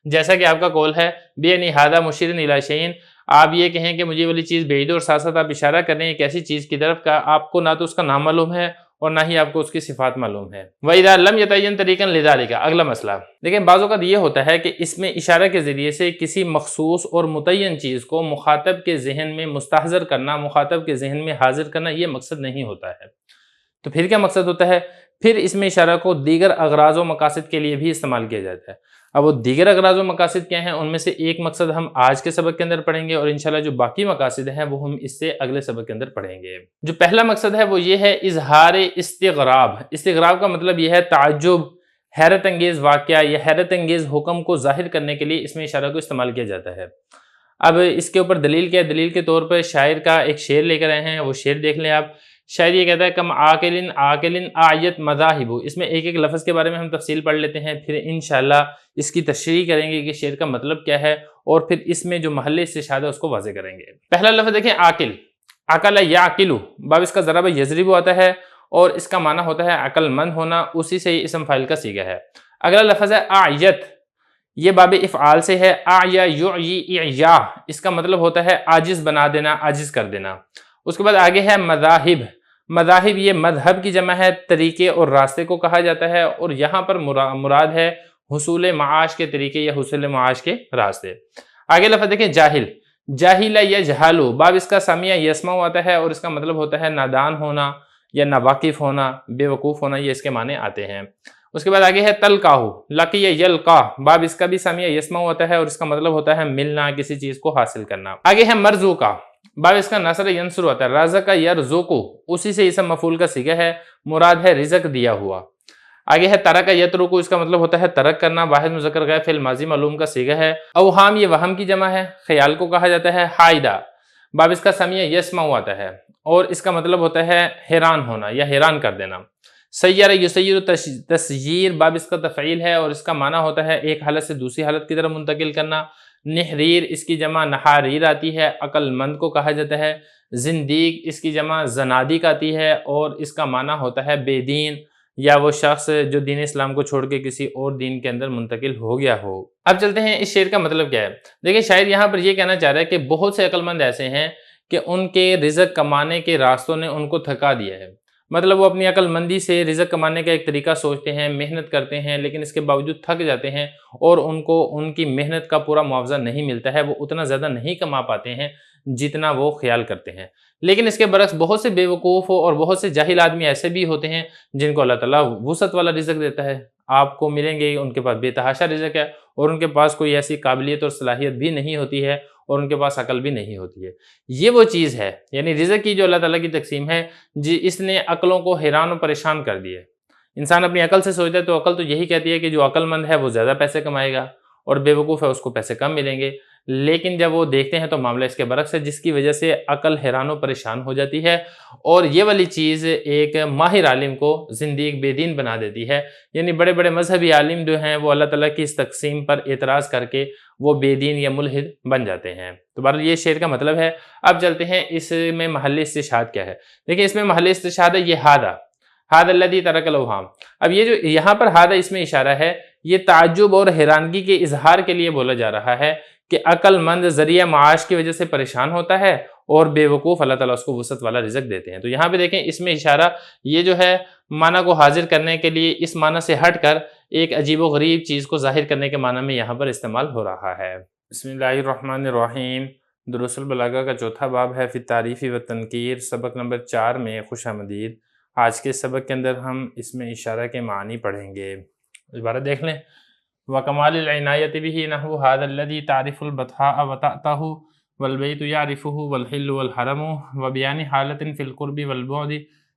جیسا کہ آپ کا قول ہے بِأَنِّ هَذَا مُشِيرٌ إِلَىٰ شَيْءٍ، آپ یہ کہیں کہ مجھے والی چیز بھیج دو، اور ساتھ ساتھ آپ اشارہ کر رہے ہیں ایک ایسی چیز کی طرف کا آپ کو نہ تو اس کا نام معلوم ہے اور نہ ہی آپ کو اس کی صفات معلوم ہے۔ وَإِذَا لَمْ يَتَعَيَّنْ طَرِيقًا لِذَلِكَ، اگلا مسئلہ لیکن بعض اوقات یہ ہوتا ہے کہ اس میں اشارہ کے ذریعے سے کسی مخصوص اور متعین چیز کو مخاطب کے ذہن میں مستحضر کرنا، مخاطب کے ذہن میں حاضر کرنا، یہ مقصد نہیں ہوتا ہے، تو پھر کیا مقصد ہوتا ہے؟ پھر اس میں اشارہ کو دیگر اغراض و مقاصد کے لیے بھی استعمال کیا جاتا ہے۔ اب وہ دیگر اغراض و مقاصد کیا ہیں، ان میں سے ایک مقصد ہم آج کے سبق کے اندر پڑھیں گے، اور انشاءاللہ جو باقی مقاصد ہیں وہ ہم اس سے اگلے سبق کے اندر پڑھیں گے۔ جو پہلا مقصد ہے وہ یہ ہے اظہار استغراب۔ استغراب کا مطلب یہ ہے تعجب، حیرت انگیز واقعہ یا حیرت انگیز حکم کو ظاہر کرنے کے لیے اس میں اشارہ کو استعمال کیا جاتا ہے۔ اب اس کے اوپر دلیل کیا ہے؟ دلیل کے طور پر شاعر کا ایک شعر لے کر آئے ہیں، وہ شعر دیکھ لیں آپ۔ شاعر یہ کہتا ہے کم عاقل عاقل آیت مذاہب، اس میں ایک ایک لفظ کے بارے میں ہم تفصیل پڑھ لیتے ہیں، پھر انشاءاللہ اس کی تشریح کریں گے کہ شعر کا مطلب کیا ہے، اور پھر اس میں جو محل استشہاد ہے اس کو واضح کریں گے۔ پہلا لفظ دیکھیں عاقل، عقل یعقل، باب اس کا ضرب یضرب آتا ہے اور اس کا معنی ہوتا ہے عقل مند ہونا، اسی سے ہی اسم فاعل کا صیغہ ہے۔ اگلا لفظ ہے اعیت، یہ باب افعال سے ہے، اعیا یعی اعیا، اس کا مطلب ہوتا ہے عاجز بنا دینا، عاجز کر دینا۔ اس کے بعد آگے ہے مذاہب، مذاہب یہ مذہب کی جمع ہے، طریقے اور راستے کو کہا جاتا ہے، اور یہاں پر مراد ہے حصول معاش کے طریقے یا حصول معاش کے راستے۔ آگے لفظ دیکھیں جاہل، جاہل یجہل، باب اس کا سامعہ یسمع آتا ہے اور اس کا مطلب ہوتا ہے نادان ہونا یا ناواقف ہونا، بے وقوف ہونا، یہ اس کے معنی آتے ہیں۔ اس کے بعد آگے ہے تلقاہ، لقی یلقا، باب اس کا بھی سامعہ یسمع ہوتا ہے اور اس کا مطلب ہوتا ہے ملنا، کسی چیز کو حاصل کرنا۔ آگے ہے مرزوقہ، باب اس کا نصر ینصر ہوتا ہے، رازق یرزق، اسی سے اسم مفعول کا صیغہ ہے، مراد ہے رزق دیا ہوا۔ آگے ہے ترک یترک، اس کا مطلب ہوتا ہے ترک کرنا، واحد مذکر غائب فعل ماضی معلوم کا صیغہ ہے۔ اوہام یہ وہم کی جمع ہے، خیال کو کہا جاتا ہے۔ حائدہ، باب اس کا سامعہ یسمع آتا ہے اور اس کا مطلب ہوتا ہے حیران ہونا یا حیران کر دینا۔ سیارہ یسیر تسییر، باب اس کا تفعیل ہے اور اس کا معنی ہوتا ہے ایک حالت سے دوسری حالت کی طرف منتقل کرنا۔ نحریر، اس کی جمع نحاریر آتی ہے، عقل مند کو کہا جاتا ہے۔ زندیق، اس کی جمع زنادق آتی ہے اور اس کا معنی ہوتا ہے بے دین یا وہ شخص جو دین اسلام کو چھوڑ کے کسی اور دین کے اندر منتقل ہو گیا ہو۔ اب چلتے ہیں اس شعر کا مطلب کیا ہے۔ دیکھیں شاعر یہاں پر یہ کہنا چاہ رہا ہے کہ بہت سے عقل مند ایسے ہیں کہ ان کے رزق کمانے کے راستوں نے ان کو تھکا دیا ہے، مطلب وہ اپنی عقل مندی سے رزق کمانے کا ایک طریقہ سوچتے ہیں، محنت کرتے ہیں، لیکن اس کے باوجود تھک جاتے ہیں اور ان کو ان کی محنت کا پورا معاوضہ نہیں ملتا ہے، وہ اتنا زیادہ نہیں کما پاتے ہیں جتنا وہ خیال کرتے ہیں۔ لیکن اس کے برعکس بہت سے بے وقوف اور بہت سے جاہل آدمی ایسے بھی ہوتے ہیں جن کو اللہ تعالیٰ وسعت والا رزق دیتا ہے، آپ کو ملیں گے ان کے پاس بے تحاشا رزق ہے اور ان کے پاس کوئی ایسی قابلیت اور صلاحیت بھی نہیں ہوتی ہے اور ان کے پاس عقل بھی نہیں ہوتی ہے۔ یہ وہ چیز ہے، یعنی رزق کی جو اللہ تعالیٰ کی تقسیم ہے جی، اس نے عقلوں کو حیران و پریشان کر دیا۔ انسان اپنی عقل سے سوچتا ہے تو عقل تو یہی کہتی ہے کہ جو عقل مند ہے وہ زیادہ پیسے کمائے گا اور بے وقوف ہے اس کو پیسے کم ملیں گے، لیکن جب وہ دیکھتے ہیں تو معاملہ اس کے برعکس ہے، جس کی وجہ سے عقل حیران و پریشان ہو جاتی ہے اور یہ والی چیز ایک ماہر عالم کو زندگی بے دین بنا دیتی ہے۔ یعنی بڑے بڑے مذہبی عالم جو ہیں وہ اللہ تعالیٰ کی اس تقسیم پر اعتراض کر کے وہ بے دین یا ملحد بن جاتے ہیں۔ تو بہرحال یہ شعر کا مطلب ہے۔ اب چلتے ہیں اس میں محل استشہاد کیا ہے۔ دیکھیں اس میں محل استشہاد ہے یہ ہاد الذی ترک الاوہام۔ اب یہ جو یہاں پر ہادہ اس میں اشارہ ہے، یہ تعجب اور حیرانگی کے اظہار کے لیے بولا جا رہا ہے کہ عقل مند ذریعہ معاش کی وجہ سے پریشان ہوتا ہے اور بے وقوف اللہ تعالیٰ اس کو وسعت والا رزق دیتے ہیں۔ تو یہاں پہ دیکھیں اس میں اشارہ یہ جو ہے معنی کو حاضر کرنے کے لیے اس معنی سے ہٹ کر ایک عجیب و غریب چیز کو ظاہر کرنے کے معنی میں یہاں پر استعمال ہو رہا ہے۔ بسم اللہ الرحمن الرحیم۔ دروس البلاغہ کا چوتھا باب ہے فی التعریف و تنکیر، سبق نمبر 4 میں خوش آمدید۔ آج کے سبق کے اندر ہم اس میں اشارہ کے معنی پڑھیں گے۔ عبارت دیکھ لیں، وَكَمَالِ الْعِنَایَةِ بِهِ نَحْوُ هَذَا الَّذِي تَعْرِفُ الْبَطْحَاءَ وَتَأْتَهُ وَالْبَيْتُ يَعْرِفُهُ وَالْحِلُّ وَالْحَرَمُ وَبِيَانِ حَالَةٍ فِي الْقُرْبِ وَالْبُعْدِ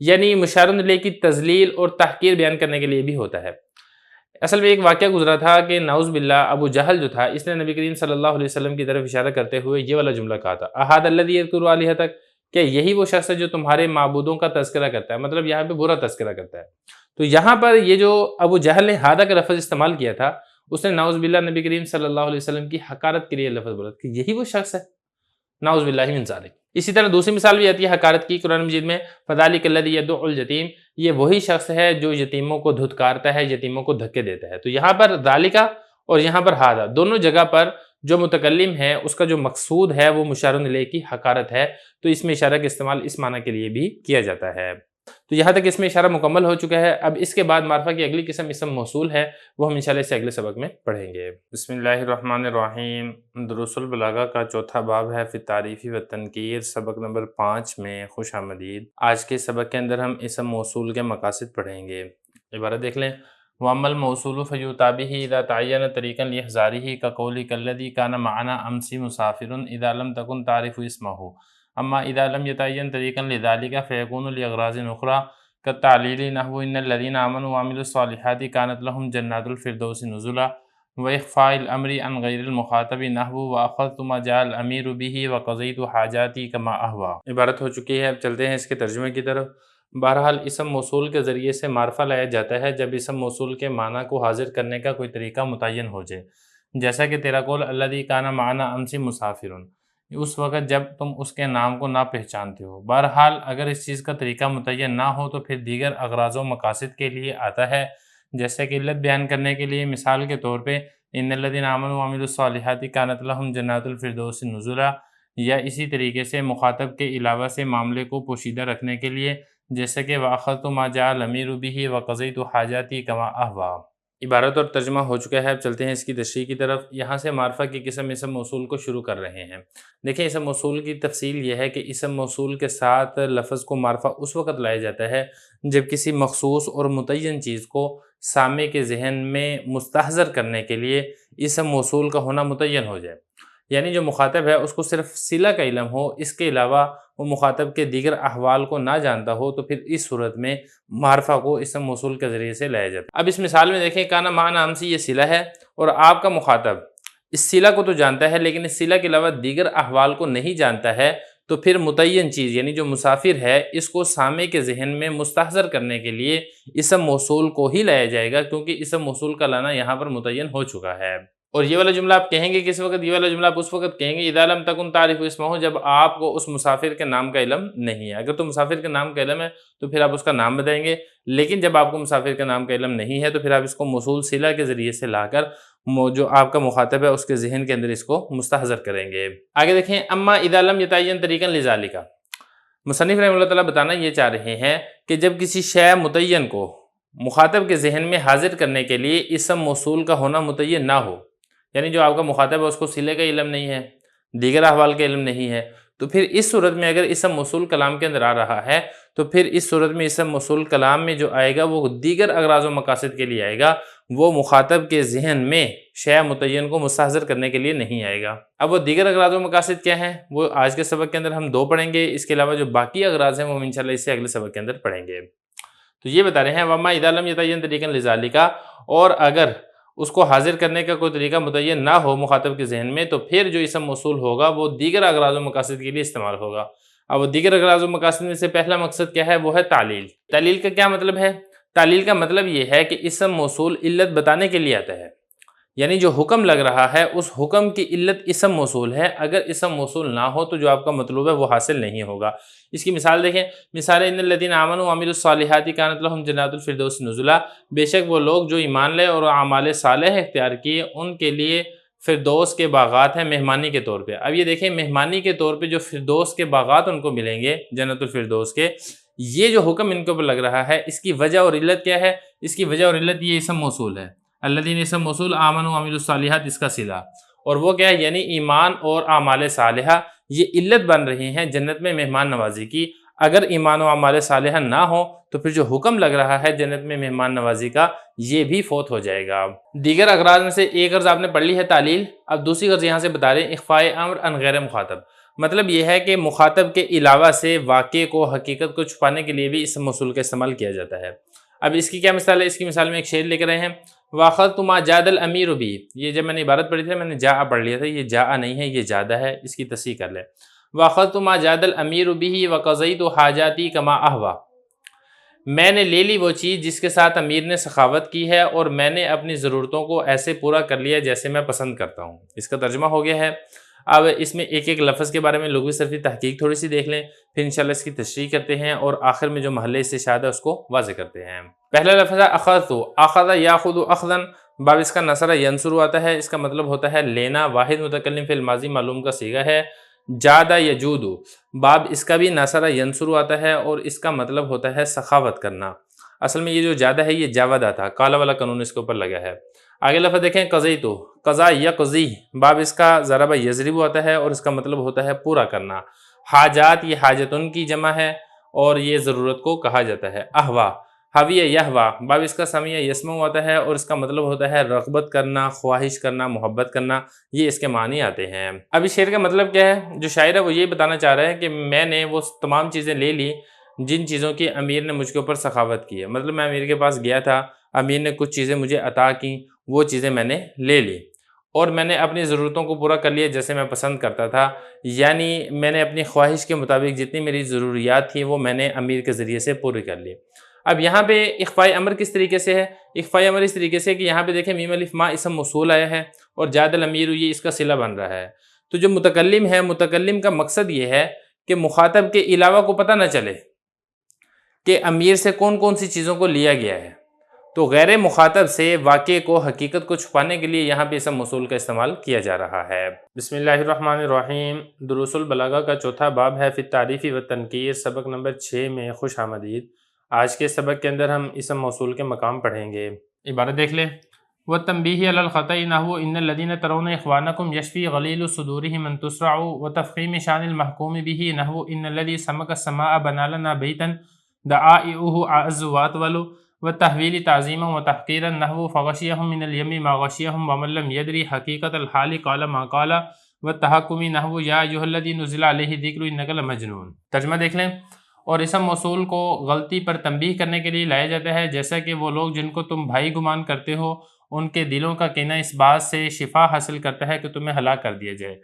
یعنی مشار الیہ کی تذلیل اور تحقیر بیان کرنے کے لیے بھی ہوتا ہے۔ اصل میں ایک واقعہ گزرا تھا کہ نعوذ باللہ ابو جہل جو تھا، اس نے نبی کریم صلی اللہ علیہ وسلم کی طرف اشارہ کرتے ہوئے یہ والا جملہ کہا تھا، احد الذی یذکر آلہتک، کہ یہی وہ شخص ہے جو تمہارے معبودوں کا تذکرہ کرتا ہے، مطلب یہاں پہ برا تذکرہ کرتا ہے۔ تو یہاں پر یہ جو ابو جہل نے ہادہ کا لفظ استعمال کیا تھا، اس نے نعوذ باللہ نبی کریم صلی اللہ علیہ وسلم کی حقارت کے لیے لفظ بولا کہ یہی وہ شخص ہے، نعوذ باللہ من ذالک۔ اسی طرح دوسری مثال بھی آتی ہے حقارت کی قرآن مجید میں، فذالک الذی یدعو الیتیم، یہ وہی شخص ہے جو یتیموں کو دھتکارتا ہے، یتیموں کو دھکے دیتا ہے۔ تو یہاں پر ذالکہ اور یہاں پر ہادہ، دونوں جگہ پر جو متکلم ہے اس کا جو مقصود ہے وہ مشار الیہ کی حقارت ہے، تو اس میں اشارہ کا استعمال اس معنی کے لیے بھی کیا جاتا ہے۔ تو یہاں تک اس میں اشارہ مکمل ہو چکا ہے۔ اب اس کے بعد معرفہ کی اگلی قسم اسم موصول ہے، وہ ہم انشاءاللہ اس سے اگلے سبق میں پڑھیں گے۔ بسم اللہ الرحمن الرحیم۔ دروس البلاغہ کا چوتھا باب ہے فی التعریف و التنکیر، سبق نمبر 5 میں خوش آمدید۔ آج کے سبق کے اندر ہم اسم موصول کے مقاصد پڑھیں گے۔ عبارت دیکھ لیں، وَأَمَّا الْمَوْصُولُ فَيُؤْتَى بِهِ إِذَا تَعَيَّنَ طَرِيقًا لِإِحْضَارِهِ كَقَوْلِكَ الَّذِي كَانَ مَعَنَا أَمْسِ مُسَافِرٌ إِذَا لَمْ تَكُنْ تَعْرِفُ اسْمَهُ، أَمَّا إِذَا لَمْ يَتَعَيَّنْ طَرِيقًا لِذَلِكَ فَيَكُونُ لِأَغْرَاضٍ أُخْرَى كالتعلیل نحو ان الذین آمنوا وعملوا الصالحات كانت لهم جنات الفردوس نزلا، واخفاء الامر عن غیر المخاطب نحو واخذت ما جاء الامیر به وقضیت حاجاتی کما احوا۔ عبارت ہو چکی ہے، اب چلتے ہیں اس کے ترجمے کی طرف۔ بہرحال اسم موصول کے ذریعے سے معرفہ لایا جاتا ہے جب اسم موصول کے معنی کو حاضر کرنے کا کوئی طریقہ متعین ہو جائے، جیسا کہ تیرا قول الذی کان معنا امس مسافر، اس وقت جب تم اس کے نام کو نہ پہچانتے ہو۔ بہرحال اگر اس چیز کا طریقہ متعین نہ ہو تو پھر دیگر اغراض و مقاصد کے لیے آتا ہے، جیسے کہ علت بیان کرنے کے لیے مثال کے طور پہ ان الذین آمنوا وعملوا الصالحات کانت لهم جنات الفردوس نزلا، یا اسی طریقے سے مخاطب کے علاوہ سے معاملے کو پوشیدہ رکھنے کے لیے جیسے کہ وَأَخَذْتُ مَا جَاءَ الْأَمِيرُ بِهِ وَقَضَيْتُ حَاجَاتِي كَمَا أَهْوَىٰ۔ عبارت اور ترجمہ ہو چکا ہے، اب چلتے ہیں اس کی تشریح کی طرف۔ یہاں سے معرفہ کی قسم اسم موصول کو شروع کر رہے ہیں۔ دیکھیں اسم موصول کی تفصیل یہ ہے کہ اسم موصول کے ساتھ لفظ کو معرفہ اس وقت لایا جاتا ہے جب کسی مخصوص اور متعین چیز کو سامع کے ذہن میں مستحضر کرنے کے لیے اسم موصول کا ہونا متعین ہو جائے، یعنی جو مخاطب ہے اس کو صرف صلہ کا علم ہو، اس کے علاوہ وہ مخاطب کے دیگر احوال کو نہ جانتا ہو، تو پھر اس صورت میں معرفہ کو اسم موصول کے ذریعے سے لایا جاتا ہے۔ اب اس مثال میں دیکھیں، کانا معنا امسی، یہ صلہ ہے اور آپ کا مخاطب اس صلہ کو تو جانتا ہے لیکن اس صلہ کے علاوہ دیگر احوال کو نہیں جانتا ہے، تو پھر متعین چیز یعنی جو مسافر ہے اس کو سامع کے ذہن میں مستحضر کرنے کے لیے اسم موصول کو ہی لایا جائے گا، کیونکہ اسم موصول کا لانا یہاں پر متعین ہو چکا ہے۔ اور یہ والا جملہ آپ کہیں گے کس وقت؟ یہ والا جملہ آپ اس وقت کہیں گے اذا لم تکن تعرف اسمہ، جب آپ کو اس مسافر کے نام کا علم نہیں ہے۔ اگر تو مسافر کے نام کا علم ہے تو پھر آپ اس کا نام بتائیں گے، لیکن جب آپ کو مسافر کے نام کا علم نہیں ہے تو پھر آپ اس کو موصول صلہ کے ذریعے سے لا کر جو آپ کا مخاطب ہے اس کے ذہن کے اندر اس کو مستحضر کریں گے۔ آگے دیکھیں، اما اذا لم یتعین طریقا لذالک، مصنف رحمہ اللہ تعالیٰ بتانا یہ چاہ رہے ہیں کہ جب کسی شے متعین کو مخاطب کے ذہن میں حاضر کرنے کے لیے اسم موصول کا ہونا متعین نہ ہو، یعنی جو آپ کا مخاطب ہے اس کو صلے کا علم نہیں ہے، دیگر احوال کا علم نہیں ہے، تو پھر اس صورت میں اگر اسم موصول کلام کے اندر آ رہا ہے تو پھر اس صورت میں اسم موصول کلام میں جو آئے گا وہ دیگر اغراض و مقاصد کے لیے آئے گا، وہ مخاطب کے ذہن میں شے متعین کو مستحضر کرنے کے لیے نہیں آئے گا۔ اب وہ دیگر اغراض و مقاصد کیا ہیں؟ وہ آج کے سبق کے اندر ہم 2 پڑھیں گے، اس کے علاوہ جو باقی اغراض ہیں وہ ہم انشاءاللہ اس سے اگلے سبق کے اندر پڑھیں گے۔ تو یہ بتا رہے ہیں وَمَا إِذَا لَمْ يَتَعَيَّنْ طَرِيقًا لِذَالِكَ، اور اگر اس کو حاضر کرنے کا کوئی طریقہ متعین نہ ہو مخاطب کے ذہن میں تو پھر جو اسم موصول ہوگا وہ دیگر اغراض و مقاصد کے لیے استعمال ہوگا۔ اب وہ دیگر اغراض و مقاصد میں سے پہلا مقصد کیا ہے؟ وہ ہے تعلیل۔ تعلیل کا کیا مطلب ہے؟ تعلیل کا مطلب یہ ہے کہ اسم موصول علت بتانے کے لیے آتا ہے، یعنی جو حکم لگ رہا ہے اس حکم کی علت اسم موصول ہے، اگر اسم موصول نہ ہو تو جو آپ کا مطلوب ہے وہ حاصل نہیں ہوگا۔ اس کی مثال دیکھیں، مثال ان الذین آمنوا وعملوا الصالحات کانت لهم جنات الفردوس نزلا، بے شک وہ لوگ جو ایمان لے اور اعمال صالح اختیار کیے ان کے لیے فردوس کے باغات ہیں مہمانی کے طور پہ۔ اب یہ دیکھیں، مہمانی کے طور پہ جو فردوس کے باغات ان کو ملیں گے جنت الفردوس کے، یہ جو حکم ان کے اوپر لگ رہا ہے اس کی وجہ اور علت کیا ہے؟ اس کی وجہ اور علت یہ اسم موصول ہے، الذین اسم موصول، آمنوا وعملوا الصالحات اس کا صلہ، اور وہ کیا ہے؟ یعنی ایمان اور اعمال صالحہ یہ علت بن رہی ہیں جنت میں مہمان نوازی کی۔ اگر ایمان و اعمال صالحہ نہ ہو تو پھر جو حکم لگ رہا ہے جنت میں مہمان نوازی کا یہ بھی فوت ہو جائے گا۔ دیگر اغراض میں سے ایک غرض آپ نے پڑھ لی ہے تعلیل، اب دوسری غرض یہاں سے بتا رہے ہیں اخفاء امر عن غیر مخاطب، مطلب یہ ہے کہ مخاطب کے علاوہ سے واقع کو، حقیقت کو چھپانے کے لیے بھی اسم موصول کا استعمال کیا جاتا ہے۔ اب اس کی کیا مثال ہے؟ اس کی مثال میں ایک شعر لے کر رہے ہیں، وَأَخَذْتُ مَا جَادَ الْأَمِيرُ بِهِ، یہ جب میں نے عبارت پڑھی تھی میں نے جاء پڑھ لیا تھا، یہ جاء نہیں ہے، یہ جادہ ہے، اس کی تصحیح کر لیں۔ وَأَخَذْتُ مَا جَادَ الْأَمِيرُ بِهِ وَقَضَيْتُ حَاجَاتِي كَمَا أَهْوَىٰ، میں نے لے لی وہ چیز جس کے ساتھ امیر نے سخاوت کی ہے، اور میں نے اپنی ضرورتوں کو ایسے پورا کر لیا جیسے میں پسند کرتا ہوں۔ اس کا ترجمہ ہو گیا ہے۔ اب اس میں ایک ایک لفظ کے بارے میں لغوی صرفی تحقیق تھوڑی سی دیکھ لیں، پھر انشاءاللہ اس کی تشریح کرتے ہیں اور آخر میں جو محل استشہاد ہے اس کو واضح کرتے ہیں۔ پہلا لفظ ہے اخذت، اخذ یاخذ اخذا، باب اس کا نصر ینصر آتا ہے، اس کا مطلب ہوتا ہے لینا، واحد متکلم فی الماضی معلوم کا صیغہ ہے۔ جاد یجود، باب اس کا بھی نصر ینصر آتا ہے اور اس کا مطلب ہوتا ہے سخاوت کرنا۔ اصل میں یہ جو جادہ ہے یہ جاودہ تھا، کالا والا قانون اس کے اوپر لگا ہے۔ آگے لفظ دیکھیں قضیتو، قضا یقضی، باب اس کا ضرب یضرب آتا ہے اور اس کا مطلب ہوتا ہے پورا کرنا۔ حاجات، یہ حاجتن کی جمع ہے اور یہ ضرورت کو کہا جاتا ہے۔ احوا، حوی یحوا، باب اس کا سمیع یسمع آتا ہے اور اس کا مطلب ہوتا ہے رغبت کرنا، خواہش کرنا، محبت کرنا، یہ اس کے معنی آتے ہیں۔ اب اس شعر کا مطلب کیا ہے؟ جو شاعر ہے وہ یہ بتانا چاہ رہا ہے کہ میں نے وہ تمام چیزیں لے لی جن چیزوں کی امیر نے مجھ کے اوپر سخاوت کی ہے، مطلب میں امیر کے پاس گیا تھا، امیر نے کچھ چیزیں مجھے عطا کی، وہ چیزیں میں نے لے لی اور میں نے اپنی ضرورتوں کو پورا کر لیا جیسے میں پسند کرتا تھا، یعنی میں نے اپنی خواہش کے مطابق جتنی میری ضروریات تھیں وہ میں نے امیر کے ذریعے سے پوری کر لی۔ اب یہاں پہ اخفاء امر کس طریقے سے ہے؟ اخفاء امر اس طریقے سے کہ یہاں پہ دیکھیں میم الف ما اسم موصول آیا ہے اور جاد الامیر یہ اس کا صلہ بن رہا ہے، تو جو متکلم ہے، متکلم کا مقصد یہ ہے کہ مخاطب کے علاوہ کو پتہ نہ چلے کہ امیر سے کون کون سی چیزوں کو لیا گیا ہے، تو غیر مخاطب سے واقع کو، حقیقت کو چھپانے کے لیے یہاں پہ اسم موصول کا استعمال کیا جا رہا ہے۔ بسم اللہ الرحمن الرحیم، دروس البلاغہ کا چوتھا باب ہے فی التعریف والتنکیر، سبق نمبر 6 میں خوش آمدید۔ آج کے سبق کے اندر ہم اسم موصول کے مقام پڑھیں گے۔ عبارت دیکھ لیں، وَالتَّنبِیہِ عَلَى الْخَطَئِ نَحْوُ إِنَّ الَّذِينَ تَرَوْنَ إِخْوَانَكُمْ يَشْفِي غَلِيلُ صُدُورِهِمْ أَن تُسْرَعُوا وَتَفْخِيمِ شَأْنِ الْمَحْكُومِ بِهِ نَحْوُ إِنَّ الَّذِي سَمَكَ السَّمَاءَ بَنَى لَنَا بَيْتًا دَعَائِعُهُ أَعَزُّ وَأَطْوَلُ وَالتَّحْوِيلِ تَعْظِيمًا وَتَحْقِيرًا نَحْوُ فَغَشِيَهُم مِّنَ الْيَمِّ مَا غَشِيَهُم وَمَن لَّمْ يَدْرِ حَقِيقَةَ الْحَالِ قَالَ مَا قَالَ وَالتَّحَكُّمِ نَحْوُ يَا أَيُّهَا الَّذِي نُزِّلَ عَلَيْهِ الذِّكْرُ إِنَّكَ لَمَجْنُونٌ۔ ترجمہ دیکھ لیں، اور اسم موصول کو غلطی پر تنبیہ کرنے کے لیے لایا جاتا ہے، جیسا کہ وہ لوگ جن کو تم بھائی گمان کرتے ہو ان کے دلوں کا کینہ اس بات سے شفا حاصل کرتا ہے کہ تمہیں ہلاک کر دیا جائے،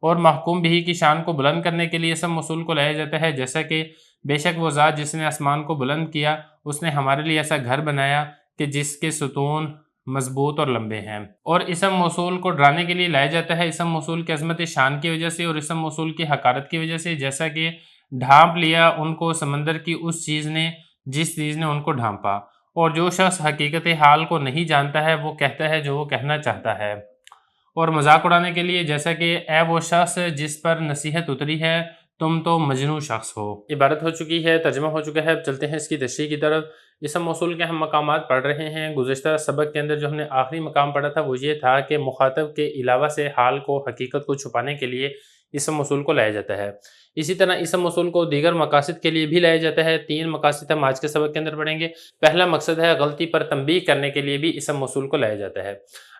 اور محکوم بھی کی شان کو بلند کرنے کے لیے اسم موصول کو لایا جاتا ہے، جیسا کہ بے شک وہ ذات جس نے آسمان کو بلند کیا، اس نے ہمارے لیے ایسا گھر بنایا کہ جس کے ستون مضبوط اور لمبے ہیں۔ اور اسم موصول کو ڈرانے کے لیے لایا جاتا ہے اسم موصول کی عظمت شان کی وجہ سے اور اسم موصول کی حقارت کی وجہ سے، جیسا کہ ڈھانپ لیا ان کو سمندر کی اس چیز نے جس چیز نے ان کو ڈھانپا، اور جو شخص حقیقت حال کو نہیں جانتا ہے وہ کہتا ہے جو وہ کہنا چاہتا ہے، اور مذاق اڑانے کے لیے جیسا کہ اے وہ شخص جس پر نصیحت اتری ہے تم تو مجنون شخص ہو۔ عبارت ہو چکی ہے، ترجمہ ہو چکا ہے، اب چلتے ہیں اس کی تشریح کی طرف۔ اسم موصول کے ہم مقامات پڑھ رہے ہیں۔ گزشتہ سبق کے اندر جو ہم نے آخری مقام پڑھا تھا وہ یہ تھا کہ مخاطب کے علاوہ سے حال کو، حقیقت کو چھپانے کے لیے اسم موصول کو لایا جاتا ہے۔ اسی طرح اسم موصول کو دیگر مقاصد کے لیے بھی لایا جاتا ہے۔ 3 مقاصد ہم آج کے سبق کے اندر پڑھیں گے۔ پہلا مقصد ہے غلطی پر تنبیہ کرنے کے لیے بھی اسم موصول کو لایا جاتا ہے۔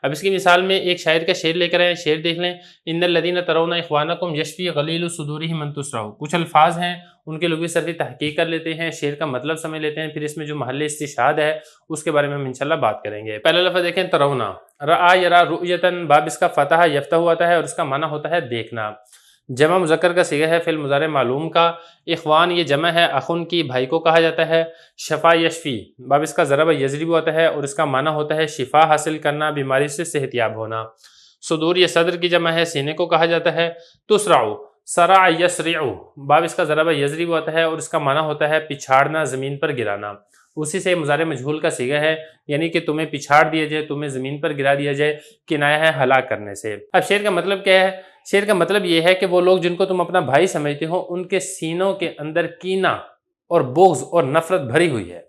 اب اس کی مثال میں ایک شاعر کا شعر لے کر آئے، شعر دیکھ لیں، ان الذین ترون اخوانکم یشفی غلیل صدورہم ان تسرعوا۔ کچھ الفاظ ہیں ان کے لغوی صرفی تحقیق کر لیتے ہیں، شعر کا مطلب سمجھ لیتے ہیں، پھر اس میں جو محل استشہاد ہے اس کے بارے میں ہم انشاءاللہ بات کریں گے۔ پہلا لفظ دیکھیں، ترونا، رآ یرا رؤیتن، باب اس کا فتح یفتح آتا ہے اور اس کا معنی ہوتا ہے دیکھنا۔ جمع مذکر کا صیغہ ہے فعل مضارع معلوم کا۔ اخوان یہ جمع ہے اخن کی، بھائی کو کہا جاتا ہے۔ شفا یشفی، باب اس کا ضرب یضرب ہوتا ہے اور اس کا معنی ہوتا ہے شفا حاصل کرنا، بیماری سے صحت یاب ہونا۔ صدور یہ صدر کی جمع ہے، سینے کو کہا جاتا ہے۔ تسرع، سرع یسرع، باب اس کا ضرب یضرب ہوتا ہے اور اس کا معنی ہوتا ہے پچھاڑنا، زمین پر گرانا۔ اسی سے مضارع مجہول کا صیغہ ہے، یعنی کہ تمہیں پچھاڑ دیا جائے، تمہیں زمین پر گرا دیا جائے، کنایہ ہے ہلاک کرنے سے۔ اب شعر کا مطلب کیا ہے؟ شعر کا مطلب یہ ہے کہ وہ لوگ جن کو تم اپنا بھائی سمجھتے ہو ان کے سینوں کے اندر کینہ اور بغض اور نفرت بھری ہوئی ہے۔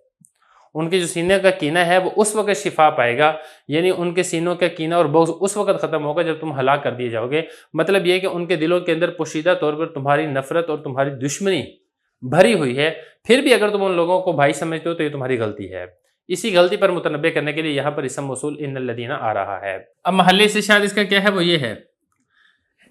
ان کے جو سینے کا کینہ ہے وہ اس وقت شفا پائے گا، یعنی ان کے سینوں کا کینہ اور بغض اس وقت ختم ہوگا جب تم ہلاک کر دیے جاؤ گے۔ مطلب یہ ہے کہ ان کے دلوں کے اندر پوشیدہ طور پر تمہاری نفرت اور تمہاری دشمنی بھری ہوئی ہے، پھر بھی اگر تم ان لوگوں کو بھائی سمجھتے ہو تو یہ تمہاری غلطی ہے۔ اسی غلطی پر متنبہ کرنے کے لیے یہاں پر اسم موصول ان الذین آ رہا ہے۔ اب محل استشہاد اس کا کیا ہے؟ وہ یہ ہے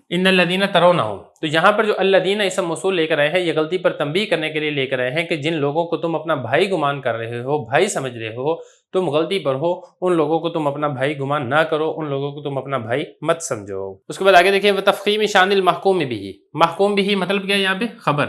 ان الذین ترونہم، تو یہاں پر جو الذین اسم موصول لے کر آئے ہیں یہ غلطی پر تنبیہ کرنے کے لیے لے کر آئے ہیں کہ جن لوگوں کو تم اپنا بھائی گمان کر رہے ہو، بھائی سمجھ رہے ہو، تم غلطی پر ہو، ان لوگوں کو تم اپنا بھائی گمان نہ کرو، ان لوگوں کو تم اپنا بھائی مت سمجھو۔ اس کے بعد آگے دیکھیں وتفخیم شان المحکوم بھی، محکوم بھی مطلب کیا ہے یہاں پہ؟ خبر،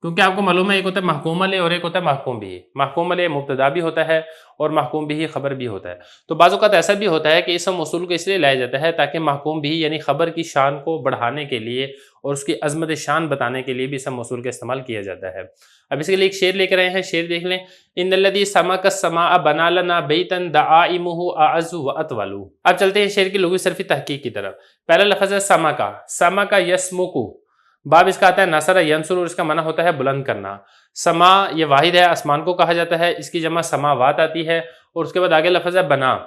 کیونکہ آپ کو معلوم ہے ایک ہوتا ہے محکوم علیہ اور ایک ہوتا ہے محکوم بھی۔ محکوم علیہ مبتدا بھی ہوتا ہے اور محکوم بھی خبر بھی ہوتا ہے۔ تو بعض اوقات ایسا بھی ہوتا ہے کہ اسم موصول کو اس لیے لایا جاتا ہے تاکہ محکوم بھی یعنی خبر کی شان کو بڑھانے کے لیے اور اس کی عظمت شان بتانے کے لیے بھی اسم موصول کا استعمال کیا جاتا ہے۔ اب اس کے لیے ایک شعر لے کر آئے ہیں، شعر دیکھ لیں۔ ان الذی سمک السماء بنا لنا بیتا دعائمہ اعز واطول۔ اب چلتے ہیں شعر کی لغوی صرفی تحقیق کی طرف۔ پہلا لفظ ہے سمکا، سمکا یسمکو، باب اس کا آتا ہے نصر ینصر اور اس کا معنی ہوتا ہے بلند کرنا۔ سما یہ واحد ہے، آسمان کو کہا جاتا ہے، اس کی جمع سماوات آتی ہے۔ اور اس کے بعد آگے لفظ ہے بنا،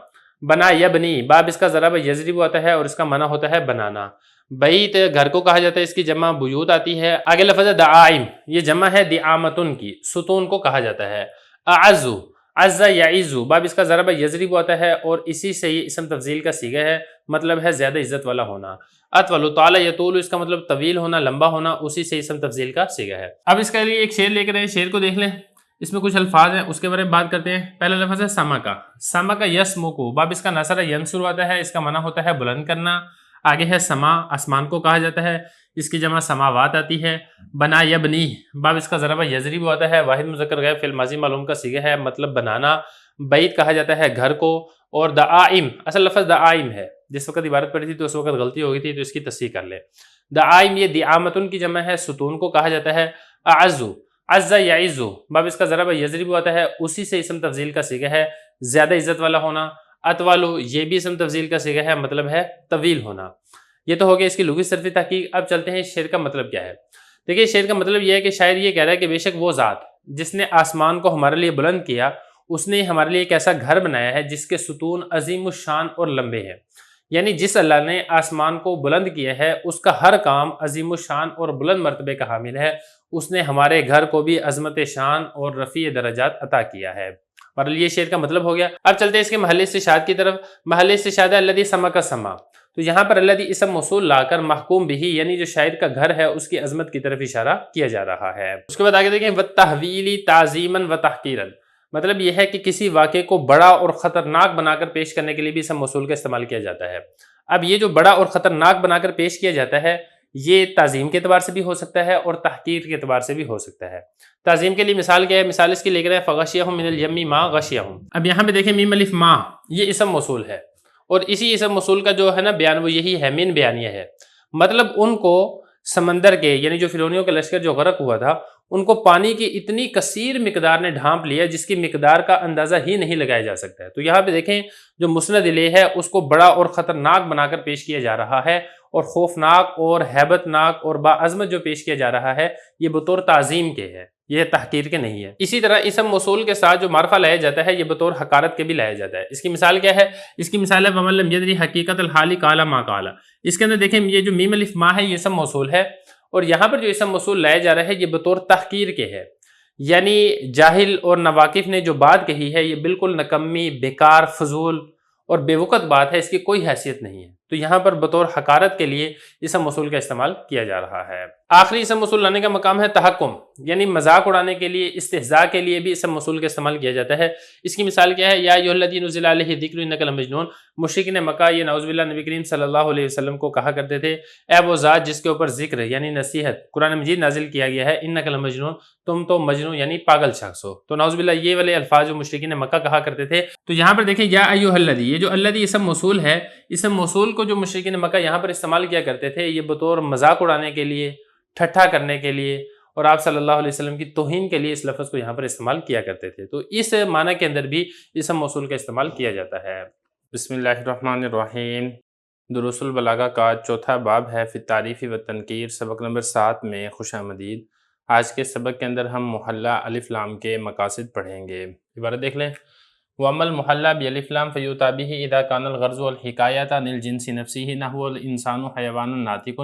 بنا یبنی، باب اس کا ضرب یضرب آتا ہے اور اس کا معنی ہوتا ہے بنانا۔ بیت گھر کو کہا جاتا ہے، اس کی جمع بیوت آتی ہے۔ آگے لفظ ہے دعائم، یہ جمع ہے دعامتن کی، ستون کو کہا جاتا ہے۔ اعزو، عز یعز، باب اس کا ضرب یضرب آتا ہے اور اسی سے یہ اسم تفضیل کا صیغہ ہے، مطلب ہے زیادہ عزت والا ہونا۔ اطول، طال یطول، اس کا مطلب طویل ہونا، لمبا ہونا، اسی سے اسم تفضیل کا صیغہ ہے۔ اب اس کے لیے ایک شعر لے کر آئے، شعر کو دیکھ لیں، اس میں کچھ الفاظ ہیں اس کے بارے میں بات کرتے ہیں۔ پہلا لفظ ہے سمکا، سمکا یسمکو، باب اس کا نصر ینصر آتا ہے، اس کا معنی ہوتا ہے بلند کرنا۔ آگے ہے سما، آسمان کو کہا جاتا ہے، اس کی جمع سماوات آتی ہے۔ بنا یبنی، باب اس کا ضرب یضرب آتا ہے، واحد مذکر غائب فعل ماضی معلوم کا صیغہ ہے، مطلب بنانا۔ بیت کہا جاتا ہے گھر کو۔ اور دعائم، اصل لفظ دعائم ہے، جس وقت عبارت پڑھی تھی تو اس وقت غلطی ہو گئی تھی تو اس کی تصحیح کر لیں۔ دعائم یہ دعامتن کی جمع ہے، ستون کو کہا جاتا ہے۔ اعزو، عز یعز، باب اس کا ضرب یضرب آتا ہے، اسی سے اسم تفضیل کا صیغہ ہے، زیادہ عزت والا ہونا۔ اطولو، یہ بھی اسم تفضیل کا صیغہ ہے، مطلب ہے طویل ہونا۔ یہ تو ہو گیا اس کی لغوی صرفی تحقیق۔ اب چلتے ہیں شعر کا مطلب کیا ہے۔ دیکھیے شعر کا مطلب یہ ہے کہ شاعر یہ کہہ رہا ہے کہ بے شک وہ ذات جس نے آسمان کو ہمارے لیے بلند کیا، اس نے ہمارے لیے ایک ایسا گھر بنایا ہے جس کے ستون عظیم الشان اور لمبے ہیں۔ یعنی جس اللہ نے آسمان کو بلند کیا ہے اس کا ہر کام عظیم الشان اور بلند مرتبے کا حامل ہے، اس نے ہمارے گھر کو بھی عظمت شان اور رفیع درجات عطا کیا ہے۔ اور یہ شعر کا مطلب ہو گیا۔ اب چلتے ہیں اس کے محل استشہاد کی طرف۔ محل استشہاد ہے الذی سمک السما، تو یہاں پر الذی اسم موصول لا کر محکوم بھی یعنی جو شاعر کا گھر ہے اس کی عظمت کی طرف اشارہ کیا جا رہا ہے۔ اس کے بعد آگے دیکھیں وَالتَّحْوِيلِ تَعْظِيمًا وَتَحْقِيرًا، مطلب یہ ہے کہ کسی واقعے کو بڑا اور خطرناک بنا کر پیش کرنے کے لیے بھی اسم موصول کا استعمال کیا جاتا ہے۔ اب یہ جو بڑا اور خطرناک بنا کر پیش کیا جاتا ہے یہ تعظیم کے اعتبار سے بھی ہو سکتا ہے اور تحقیر کے اعتبار سے بھی ہو سکتا ہے۔ تعظیم کے لیے مثال کیا ہے؟ مثال اس کی لے کر ہے فغشیہم من الیم ما غشیہم۔ اب یہاں پہ دیکھیں میم الف ما، یہ اسم موصول ہے اور اسی اسم موصول کا جو ہے نا بیان وہ یہی ہے، من بیانیہ ہے، مطلب ان کو سمندر کے یعنی جو فرعونیوں کا لشکر جو غرق ہوا تھا ان کو پانی کی اتنی کثیر مقدار نے ڈھانپ لیا جس کی مقدار کا اندازہ ہی نہیں لگایا جا سکتا ہے۔ تو یہاں پہ دیکھیں جو مسند الیہ ہے اس کو بڑا اور خطرناک بنا کر پیش کیا جا رہا ہے اور خوفناک اور ہیبت ناک اور باعظمت جو پیش کیا جا رہا ہے یہ بطور تعظیم کے ہے، یہ تحقیر کے نہیں ہے۔ اسی طرح اسم موصول کے ساتھ جو معرفہ لایا جاتا ہے یہ بطور حقارت کے بھی لایا جاتا ہے۔ اس کی مثال کیا ہے؟ اس کی مثال ہے وَمَن لَمْ يَدْرِ حقیقت الحال قال ما قال۔ اس کے اندر دیکھیں یہ جو میم الف ما ہے یہ اسم موصول ہے اور یہاں پر جو اسم موصول لایا جا رہا ہے یہ بطور تحقیر کے ہے، یعنی جاہل اور ناواقف نے جو بات کہی ہے یہ بالکل نکمی، بیکار، فضول اور بے وقت بات ہے، اس کی کوئی حیثیت نہیں ہے۔ تو یہاں پر بطور حقارت کے لیے اسم موصول کا استعمال کیا جا رہا ہے۔ آخری اسم موصول لانے کا مقام ہے تحکم، یعنی مذاق اڑانے کے لیے، استہزاء کے لیے بھی اسم موصول کا استعمال کیا جاتا ہے۔ اس کی مثال کیا ہے؟ یا ایھا الذی نزل علیہ الذکر انک لمجنون۔ مشرکین مکہ یہ نعوذ باللہ نبی کریم صلی اللہ علیہ وسلم کو کہا کرتے تھے اے وہ ذات جس کے اوپر ذکر یعنی نصیحت قرآن مجید نازل کیا گیا ہے، انک لمجنون، تم تو مجنون یعنی پاگل شخص ہو۔ تو نعوذ باللہ یہ والے الفاظ جو مشرکین مکہ کہا کرتے تھے۔ تو یہاں پر دیکھیں یا ایھا الذی، یہ جو الذی اسم موصول ہے، اسم موصول کو جو مشرکین مکہ یہاں پر استعمال کیا کرتے تھے یہ بطور مذاق اڑانے کے لیے، ٹھٹھا کرنے کے لیے اور آپ صلی اللہ علیہ وسلم کی توہین کے لیے اس لفظ کو یہاں پر استعمال کیا کرتے تھے۔ تو اس معنی کے اندر بھی اسم موصول کا استعمال کیا جاتا ہے۔ بسم اللہ الرحمن الرحیم۔ دروس البلاغہ کا چوتھا باب ہے فی التعریف والتنکیر، سبق نمبر 7 میں خوش آمدید۔ آج کے سبق کے اندر ہم محلہ الف لام کے مقاصد پڑھیں گے۔ عبارت دیکھ لیں۔ وَأَمَّا الْمُحَلَّى بِأَلِف لام فَيُؤْتَى بِهِ إِذَا كَانَ الْغَرْضُ وَالْحِكَايَةُ عَنِ الْجِنْسِ نَفْسِهِ نَحْوُ الْإِنسَانُ حَيَوَانٌ نَاطِقٌ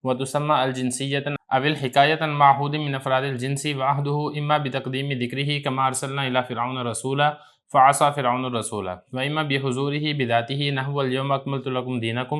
وَتُسَمَّى الْجِنْسِيَّةُ أَوِ الْحِكَايَةُ عَنْ مَعْهُودٍ مِنْ أَفْرَادِ الْجِنْسِ وَعَهْدُهُ إِمَّا بِتَقْدِيمِ ذِكْرِهِ كَمَا أَرْسَلْنَا إِلَى فِرْعَوْنَ رَسُولًا فَعَصَى فِرْعَوْنُ الرَّسُولَ وَإِمَّا بِحُضُورِهِ بِذَاتِهِ نَحْوُ الْيَوْمَ أَكْمَلْتُ لَكُمْ دِينَكُمْ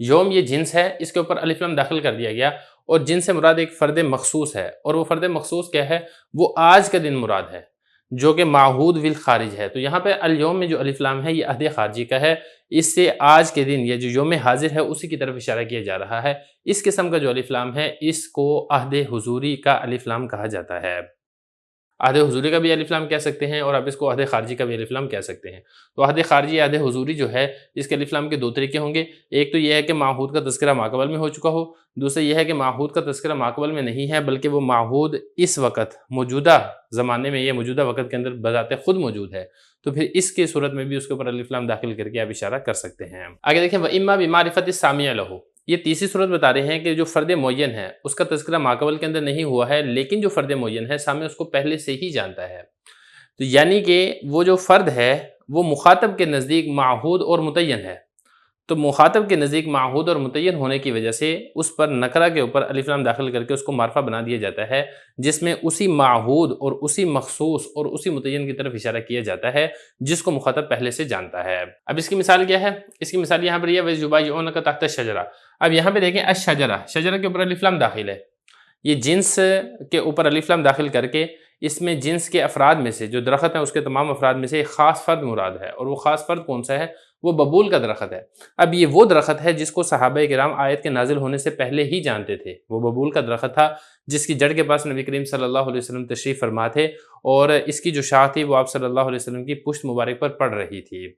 یوم یہ جنس ہے، اس کے اوپر الف لام داخل کر دیا گیا، اور جنس سے مراد ایک فرد مخصوص ہے، اور وہ فرد مخصوص کیا ہے؟ وہ آج کا دن مراد ہے، جو کہ معہود بالخارج ہے۔ تو یہاں پہ الیوم میں جو الف لام ہے یہ عہد خارجی کا ہے، اس سے آج کے دن یا جو یوم حاضر ہے اسی کی طرف اشارہ کیا جا رہا ہے۔ اس قسم کا جو الف لام ہے اس کو عہد حضوری کا الف لام کہا جاتا ہے۔ عہد حضوری کا بھی الف لام کہہ سکتے ہیں، اور آپ اس کو عہد خارجی کا بھی الف لام کہہ سکتے ہیں۔ تو عہد خارجی عہد حضوری جو ہے اس کے الف لام کے دو طریقے ہوں گے، ایک تو یہ ہے کہ معہود کا تذکرہ ماقبل میں ہو چکا ہو، دوسرا یہ ہے کہ معہود کا تذکرہ ماقبل میں نہیں ہے بلکہ وہ معہود اس وقت موجودہ زمانے میں، یہ موجودہ وقت کے اندر بذات خود موجود ہے، تو پھر اس کی صورت میں بھی اس کے اوپر الف لام داخل کر کے آپ اشارہ کر سکتے ہیں۔ آگے دیکھیں وَإِمَّا بِمَعْرِفَةِ السَّامِعِ لَهُ، یہ تیسری صورت بتا رہے ہیں کہ جو فرد معین ہے اس کا تذکرہ ماقبل کے اندر نہیں ہوا ہے، لیکن جو فرد معین ہے سامع اس کو پہلے سے ہی جانتا ہے، تو یعنی کہ وہ جو فرد ہے وہ مخاطب کے نزدیک معہود اور متعین ہے، تو مخاطب کے نزدیک معہود اور متعین ہونے کی وجہ سے اس پر نکرہ کے اوپر الف لام داخل کر کے اس کو معرفہ بنا دیا جاتا ہے، جس میں اسی معہود اور اسی مخصوص اور اسی متعین کی طرف اشارہ کیا جاتا ہے جس کو مخاطب پہلے سے جانتا ہے۔ اب اس کی مثال کیا ہے؟ اس کی مثال یہاں پر یہ وَيُبَايِعُونَكَ تَحْتَ الشَّجَرَةِ، اب یہاں پہ دیکھیں الشجرہ، شجرہ کے اوپر الف لام داخل ہے، یہ جنس کے اوپر الف لام داخل کر کے اس میں جنس کے افراد میں سے جو درخت ہیں اس کے تمام افراد میں سے ایک خاص فرد مراد ہے، اور وہ خاص فرد کون سا ہے؟ وہ ببول کا درخت ہے۔ اب یہ وہ درخت ہے جس کو صحابہ کرام آیت کے نازل ہونے سے پہلے ہی جانتے تھے، وہ ببول کا درخت تھا جس کی جڑ کے پاس نبی کریم صلی اللہ علیہ وسلم تشریف فرما تھے، اور اس کی جو شاخ تھی وہ آپ صلی اللہ علیہ وسلم کی پشت مبارک پر پڑ رہی تھی،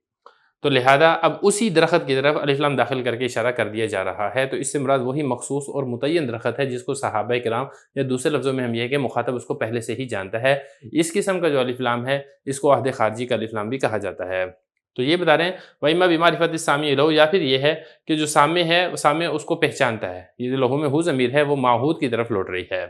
تو لہذا اب اسی درخت کی طرف الف لام داخل کر کے اشارہ کر دیا جا رہا ہے، تو اس سے مراد وہی مخصوص اور متعین درخت ہے جس کو صحابہ کرام، یا دوسرے لفظوں میں ہم یہ کہ مخاطب اس کو پہلے سے ہی جانتا ہے۔ اس قسم کا جو الف لام ہے اس کو عہد خارجی کا الف لام بھی کہا جاتا ہے۔ تو یہ بتا رہے ہیں وَإِمَّا بِمَعْرِفَةِ السَّامِعِ لَهُ، یا پھر یہ ہے کہ جو سامع ہے سامع اس کو پہچانتا ہے، یہ جو لہو میں ہو ضمیر ہے وہ معہود کی طرف لوٹ رہی ہے۔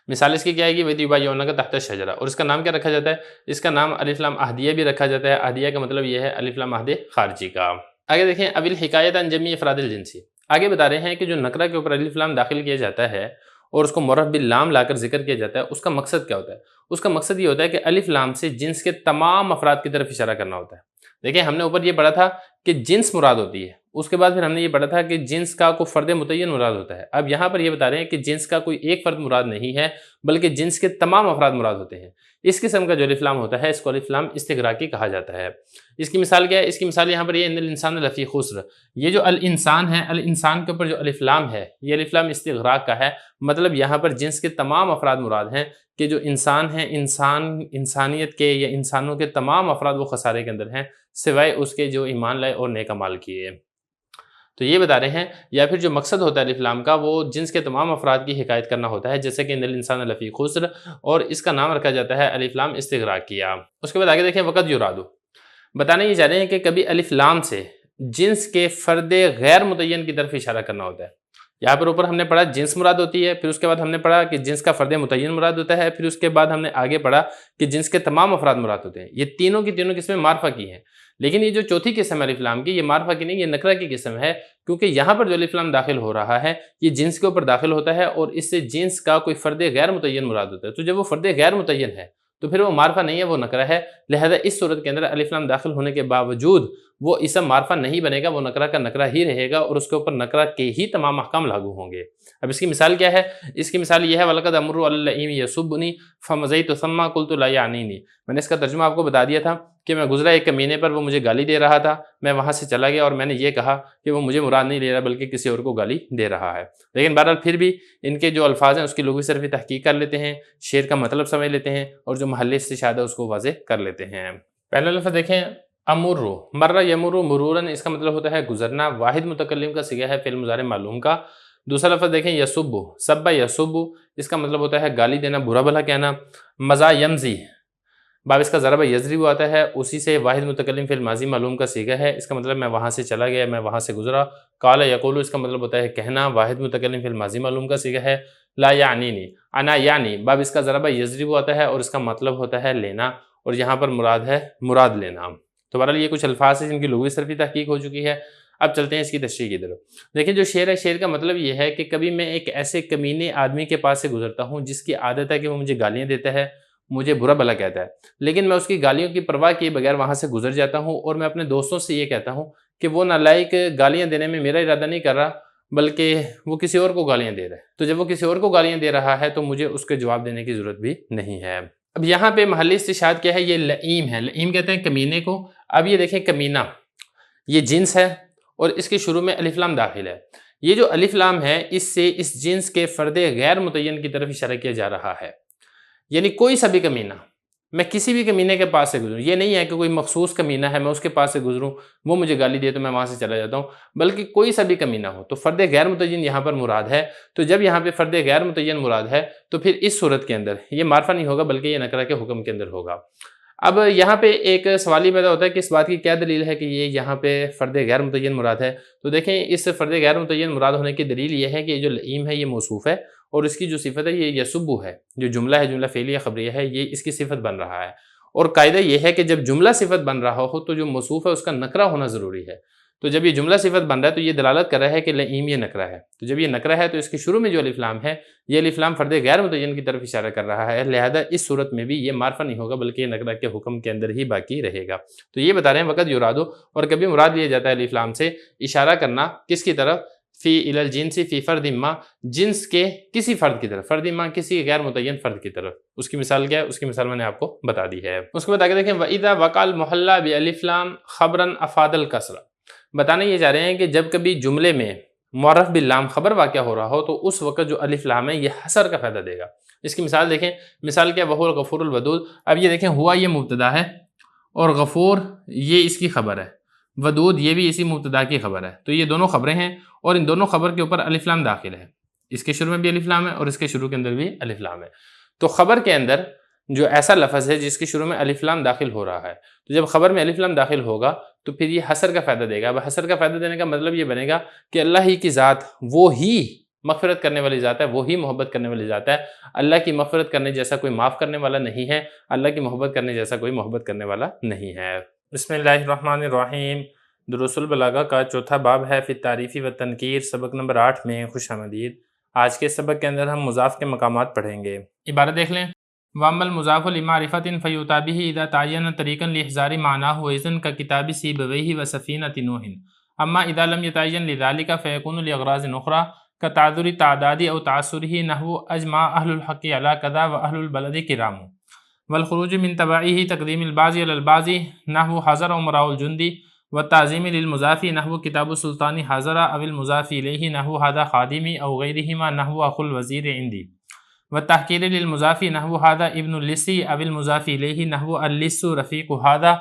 مثال اس کی کیا ہے کہ وَيُبَايِعُونَكَ تَحْتَ الشَّجَرَةِ، اور اس کا نام کیا رکھا جاتا ہے؟ اس کا نام الف لام عہدیہ بھی رکھا جاتا ہے، عہدیہ کا مطلب یہ ہے الف لام عہد خارجی کا۔ آگے دیکھیں اب الحکایۃ عن جمیع افراد الجنس، آگے بتا رہے ہیں کہ جو نکرہ کے اوپر الف لام داخل کیا جاتا ہے اور اس کو معرف باللام لا کر ذکر کیا جاتا ہے، اس کا مقصد کیا ہوتا ہے؟ اس کا مقصد یہ ہوتا ہے کہ الف لام سے جنس کے تمام افراد کی طرف اشارہ کرنا ہوتا ہے۔ دیکھیں ہم نے اوپر یہ پڑھا تھا کہ جنس مراد ہوتی ہے، اس کے بعد پھر ہم نے یہ پڑھا تھا کہ جنس کا کوئی فرد متعین مراد ہوتا ہے، اب یہاں پر یہ بتا رہے ہیں کہ جنس کا کوئی ایک فرد مراد نہیں ہے بلکہ جنس کے تمام افراد مراد ہوتے ہیں۔ اس قسم کا جو الف لام ہوتا ہے اس کو الف لام استغراقی کہا جاتا ہے۔ اس کی مثال کیا ہے؟ اس کی مثال یہاں پر یہ ان الانسان لفی خسر، یہ جو الانسان ہے، الانسان کے اوپر جو الف لام ہے یہ الف لام استغراق کا ہے، مطلب یہاں پر جنس کے تمام افراد مراد ہیں، کہ جو انسان ہیں، انسانیت کے یا انسانوں کے تمام افراد وہ خسارے کے اندر ہیں سوائے اس کے جو ایمان لائے اور نیک اعمال کیے۔ تو یہ بتا رہے ہیں، یا پھر جو مقصد ہوتا ہے الف لام کا وہ جنس کے تمام افراد کی حکایت کرنا ہوتا ہے، جیسے کہ ان الانسان لفی خسر، اور اس کا نام رکھا جاتا ہے الف لام استغراق کیا۔ اس کے بعد آگے دیکھیں وقت یرادو، بتانا یہ چاہ رہے ہیں کہ کبھی الف لام سے جنس کے فرد غیر متعین کی طرف اشارہ کرنا ہوتا ہے۔ یہاں پر اوپر ہم نے پڑھا جنس مراد ہوتی ہے، پھر اس کے بعد ہم نے پڑھا کہ جنس کا فرد متعین مراد ہوتا ہے، پھر اس کے بعد ہم نے آگے پڑھا کہ جنس کے تمام افراد مراد ہوتے ہیں۔ یہ تینوں کی تینوں قسمیں معرفہ کی ہیں، لیکن یہ جو چوتھی قسم ہے الف لام کی، یہ معرفہ کی نہیں، یہ نکرہ کی قسم ہے، کیونکہ یہاں پر جو الف لام داخل ہو رہا ہے یہ جنس کے اوپر داخل ہوتا ہے، اور اس سے جنس کا کوئی فرد غیر متعین مراد ہوتا ہے، تو جب وہ فرد غیر متعین ہے تو پھر وہ معرفہ نہیں ہے، وہ نکرہ ہے، لہذا اس صورت کے اندر الف لام داخل ہونے کے باوجود وہ اسم معرفہ نہیں بنے گا، وہ نکرہ کا نکرہ ہی رہے گا، اور اس کے اوپر نکرہ کے ہی تمام احکام لاگو ہوں گے۔ اب اس کی مثال کیا ہے؟ اس کی مثال یہ ہے وَلَقَدْ أَمُرُّ عَلَى اللَّئِيمِ يَسُبُّنِي فَمَضَيْتُ ثَمَّ قُلْتُ لَا يَعْنِينِي، میں نے اس کا ترجمہ آپ کو بتا دیا تھا کہ میں گزرا ایک کمینے پر، وہ مجھے گالی دے رہا تھا، میں وہاں سے چلا گیا اور میں نے یہ کہا کہ وہ مجھے مراد نہیں لے رہا بلکہ کسی اور کو گالی دے رہا ہے۔ لیکن بہرحال پھر بھی ان کے جو الفاظ ہیں اس کی لغوی صرفی تحقیق کر لیتے ہیں، شعر کا مطلب سمجھ لیتے ہیں، اور جو محل استشہاد ہے اس کو واضح کر لیتے ہیں۔ پہلا لفظ دیکھیں امرو، مرہ یمرو مرورن، اس کا مطلب ہوتا ہے گزرنا، واحد متکلم کا صیغہ ہے فعل مضارع معلوم کا۔ دوسرا لفظ دیکھیں یسب، سب یسب، اس کا مطلب ہوتا ہے گالی دینا، برا بھلا کہنا۔ مزا یمزی، باب اس کا ضرب یضرب آتا ہے، اسی سے واحد متکلم فعل ماضی معلوم کا صیغہ ہے، اس کا مطلب میں وہاں سے چلا گیا، میں وہاں سے گزرا۔ قال یقول، اس کا مطلب ہوتا ہے کہنا، واحد متکلم فعل ماضی معلوم کا صیغہ ہے۔ لا یعنینی، انا یعنی، باب اس کا ضرب یضرب آتا ہے اور اس کا مطلب ہوتا ہے لینا، اور یہاں پر مراد ہے مراد لینا۔ تو بہرحال یہ کچھ الفاظ ہیں جن کی لغوی صرفی تحقیق ہو چکی ہے۔ اب چلتے ہیں اس کی تشریح کی طرف۔ دیکھیں جو شعر ہے، شعر کا مطلب یہ ہے کہ کبھی میں ایک ایسے کمینے آدمی کے پاس سے گزرتا ہوں جس کی عادت ہے کہ وہ مجھے گالیاں دیتا ہے، مجھے برا بھلا کہتا ہے، لیکن میں اس کی گالیوں کی پرواہ کیے بغیر وہاں سے گزر جاتا ہوں، اور میں اپنے دوستوں سے یہ کہتا ہوں کہ وہ نالائق گالیاں دینے میں میرا ارادہ نہیں کر رہا بلکہ وہ کسی اور کو گالیاں دے رہا ہے، تو جب وہ کسی اور کو گالیاں دے رہا ہے تو مجھے اس کے جواب دینے کی ضرورت بھی نہیں ہے۔ اب یہاں پہ محلی استشہاد کیا ہے؟ یہ لئیم ہے، لئیم کہتے ہیں کمینے کو۔ اب یہ دیکھیں کمینہ یہ جنس ہے اور اس کے شروع میں الف لام داخل ہے۔ یہ جو الف لام ہے اس سے اس جنس کے فرد غیر متعین کی طرف اشارہ کیا جا رہا ہے، یعنی کوئی سا بھی کمینہ، میں کسی بھی کمینے کے پاس سے گزروں، یہ نہیں ہے کہ کوئی مخصوص کمینہ ہے میں اس کے پاس سے گزروں وہ مجھے گالی دے تو میں وہاں سے چلا جاتا ہوں، بلکہ کوئی سا بھی کمینہ ہو تو فرد غیر متعین یہاں پر مراد ہے۔ تو جب یہاں پہ فرد غیر متعین مراد ہے تو پھر اس صورت کے اندر یہ معرفہ نہیں ہوگا بلکہ یہ نکرہ کے حکم کے اندر ہوگا۔ اب یہاں پہ ایک سوال ہی پیدا ہوتا ہے کہ اس بات کی کیا دلیل ہے کہ یہ یہاں پہ فرد غیر متعین مراد ہے؟ تو دیکھیں اس فرد غیر متعین مراد ہونے کی دلیل یہ ہے کہ یہ جو لئیم ہے یہ موصوف ہے اور اس کی جو صفت ہے یہ یسبو ہے، جو جملہ ہے، جملہ فعلیہ خبریہ ہے، یہ اس کی صفت بن رہا ہے۔ اور قاعدہ یہ ہے کہ جب جملہ صفت بن رہا ہو تو جو موصوف ہے اس کا نکرہ ہونا ضروری ہے۔ تو جب یہ جملہ صفت بن رہا ہے تو یہ دلالت کر رہا ہے کہ لئیم یہ نکرہ ہے، تو جب یہ نکرہ ہے تو اس کے شروع میں جو الف لام ہے یہ الف لام فرد غیر متعین کی طرف اشارہ کر رہا ہے، لہذا اس صورت میں بھی یہ معرفہ نہیں ہوگا بلکہ یہ نکرہ کے حکم کے اندر ہی باقی رہے گا۔ تو یہ بتا رہے ہیں وقت یرادو، اور کبھی مراد لیا جاتا ہے الف لام سے اشارہ کرنا کس کی طرف؟ فی الی الجنس فی فرد ما، جنس کے کسی فرد کی طرف، فرد ما کسی غیر متعین فرد کی طرف۔ اس کی مثال کیا ہے؟ اس کی مثال میں نے آپ کو بتا دی ہے۔ اس کو بتا کے دیکھیں وَإِذَا وَقَعَ الْمُحَلَّى بِأَلِف لام خبراً افاد الکسرہ، بتانے یہ چاہ رہے ہیں کہ جب کبھی جملے میں معرف باللام خبر واقع ہو رہا ہو تو اس وقت جو الف لام ہے یہ حسر کا فائدہ دے گا۔ اس کی مثال دیکھیں، مثال کیا؟ وَهُوَ الْغَفُورُ الْوَدُودُ۔ اب یہ دیکھیں ہوا یہ مبتدا ہے اور غفور یہ اس کی خبر ہے، ودود یہ بھی اسی مبتدا کی خبر ہے، تو یہ دونوں خبریں ہیں اور ان دونوں خبر کے اوپر الف لام داخل ہے، اس کے شروع میں بھی الف لام ہے اور اس کے شروع کے اندر بھی الف لام ہے۔ تو خبر کے اندر جو ایسا لفظ ہے جس کے شروع میں الف لام داخل ہو رہا ہے، تو جب خبر میں الف لام داخل ہوگا تو پھر یہ حسر کا فائدہ دے گا۔ اب حسر کا فائدہ دینے کا مطلب یہ بنے گا کہ اللہ ہی کی ذات وہ ہی مغفرت کرنے والی ذات ہے، وہی محبت کرنے والی ذات ہے، اللہ کی مغفرت کرنے جیسا کوئی معاف کرنے والا نہیں ہے، اللہ کی محبت کرنے جیسا کوئی محبت کرنے والا نہیں ہے۔ بسم اللہ الرحمن الرحیم۔ دروس البلاغہ کا چوتھا باب ہے فی التعریف و تنکیر، سبق نمبر 8 میں خوش آمدید۔ آج کے سبق کے اندر ہم مضاف کے مقامات پڑھیں گے۔ عبارت دیکھ لیں، وَأَمَّا الْمُضَافُ لِمَعْرِفَةٍ فَيُؤْتَىٰ بِهِ إِذَا تَعَيَّنَ طَرِيقًا لِإِحْضَارِ مَعْنَاهُ وَإِذًا كَكِتَابِ سِيبَوَيْهِ وَسَفِينَةِ نُوحٍ، أَمَّا إِذَا لَمْ يَتَعَيَّن لِذَلِكَ فَيَكُونُ لِأَغْرَاضٍ أُخْرَىٰ كَتَعْذُرِ التَّعْدَادِ أَوْ تَعَسُّرِهِ نَحْوُ أَجْمَعَ أَهْلُ الْحَقِّ عَلَىٰ كَذَا وَأَهْلُ الْبَلَدِ كِرَامٌ، وَالْخُرُوجُ مِنْ تَبَعِهِ تَقْدِيمِ الْبَعْضِ عَلَى الْبَعْضِ نَحْوُ حَضَرَ أُمَرَاءُ الْجُندِ، والتعظیم للمضاف نحو کتاب السلطان حاضرہ او المضاف الیہ نحو ھذا خادمی او غیرہما نحو اخو الوزیر عندی، والتحقیر للمضاف نحو ھذا ابن اللسی او المضاف الیہ نحو اللس رفیق ھذا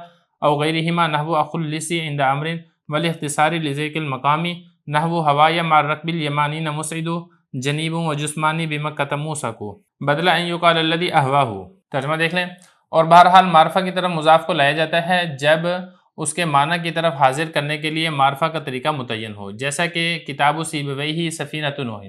او غیرہما نحو اخو اللسی عند عمر، والاختصار لذیک المقام نحو ہوایا مع الرکب الیمانین مسعد جنیب و جسمانی بمکۃ موسک، بدل ان یقال الذی اہواہ۔ ترجمہ دیکھ لیں، اور بہرحال معرفہ کی طرف مضاف کو لایا جاتا ہے جب اس کے معنی کی طرف حاضر کرنے کے لیے معرفہ کا طریقہ متعین ہو، جیسا کہ کتاب سیبویہ سفینۃ نوح،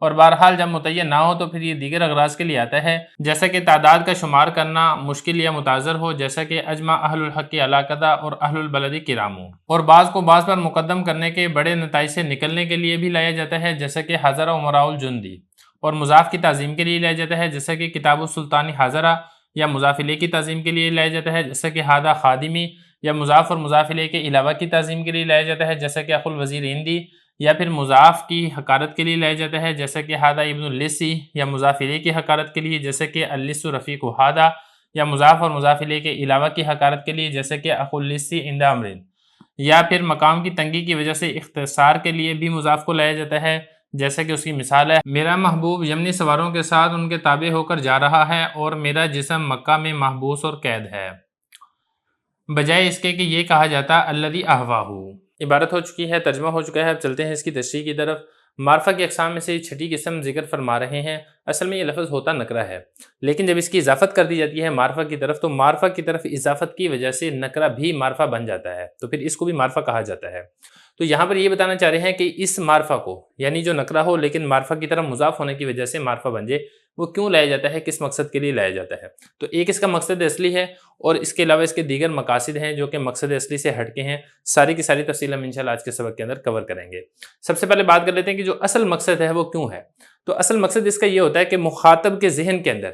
اور بہرحال جب متعین نہ ہو تو پھر یہ دیگر اغراض کے لیے آتا ہے، جیسا کہ تعداد کا شمار کرنا مشکل یا متعذر ہو، جیسا کہ اجمع اہل الحق علی کذا اور اہل البلد کرام، اور بعض کو بعض پر مقدم کرنے کے بڑے نتائج سے نکلنے کے لیے بھی لایا جاتا ہے، جیسا کہ حضر امراء الجندی، اور مضاف کی تعظیم کے لیے لایا جاتا ہے، جیسا کہ کتاب السلطان حاضرہ، یا مضاف الیہ کی تعظیم کے لیے لایا جاتا ہے، جیسا کہ ھذا خادمی، یا مضاف اور مضاف الیہ کے علاوہ کی تعظیم کے لیے لایا جاتا ہے، جیسا کہ اخو الوزیر ہندی، یا پھر مضاف کی حقارت کے لیے لایا جاتا ہے، جیسا کہ ھذا ابن اللسی، یا مضاف الیہ کی حقارت کے لیے جیسا کہ اللس رفیق ھذا، یا مضاف اور مضاف الیہ کے علاوہ کی حقارت کے لیے جیسا کہ اخو اللسی عند عمر، یا پھر مقام کی تنگی کی وجہ سے اختصار کے لیے بھی مضاف کو لایا جاتا ہے، جیسا کہ اس کی مثال ہے، میرا محبوب یمنی سواروں کے ساتھ ان کے تابع ہو کر جا رہا ہے اور میرا جسم مکہ میں محبوس اور قید ہے، بجائے اس کے کہ یہ کہا جاتا الذی اہواہ۔ عبارت ہو چکی ہے، ترجمہ ہو چکا ہے، اب چلتے ہیں اس کی تشریح کی طرف۔ معرفہ کی اقسام میں سے یہ چھٹی قسم ذکر فرما رہے ہیں۔ اصل میں یہ لفظ ہوتا نکرہ ہے، لیکن جب اس کی اضافت کر دی جاتی ہے معرفہ کی طرف تو معرفہ کی طرف اضافت کی وجہ سے نکرہ بھی معرفہ بن جاتا ہے، تو پھر اس کو بھی معرفہ کہا جاتا ہے۔ تو یہاں پر یہ بتانا چاہ رہے ہیں کہ اس معرفہ کو، یعنی جو نکرہ ہو لیکن معرفہ کی طرف مضاف ہونے کی وجہ سے معرفہ بن جائے، وہ کیوں لایا جاتا ہے، کس مقصد کے لیے لایا جاتا ہے۔ تو ایک اس کا مقصد اصلی ہے اور اس کے علاوہ اس کے دیگر مقاصد ہیں جو کہ مقصد اصلی سے ہٹ کے ہیں۔ ساری کی ساری تفصیل ہم انشاءاللہ آج کے سبق کے اندر کور کریں گے۔ سب سے پہلے بات کر لیتے ہیں کہ جو اصل مقصد ہے وہ کیوں ہے۔ تو اصل مقصد اس کا یہ ہوتا ہے کہ مخاطب کے ذہن کے اندر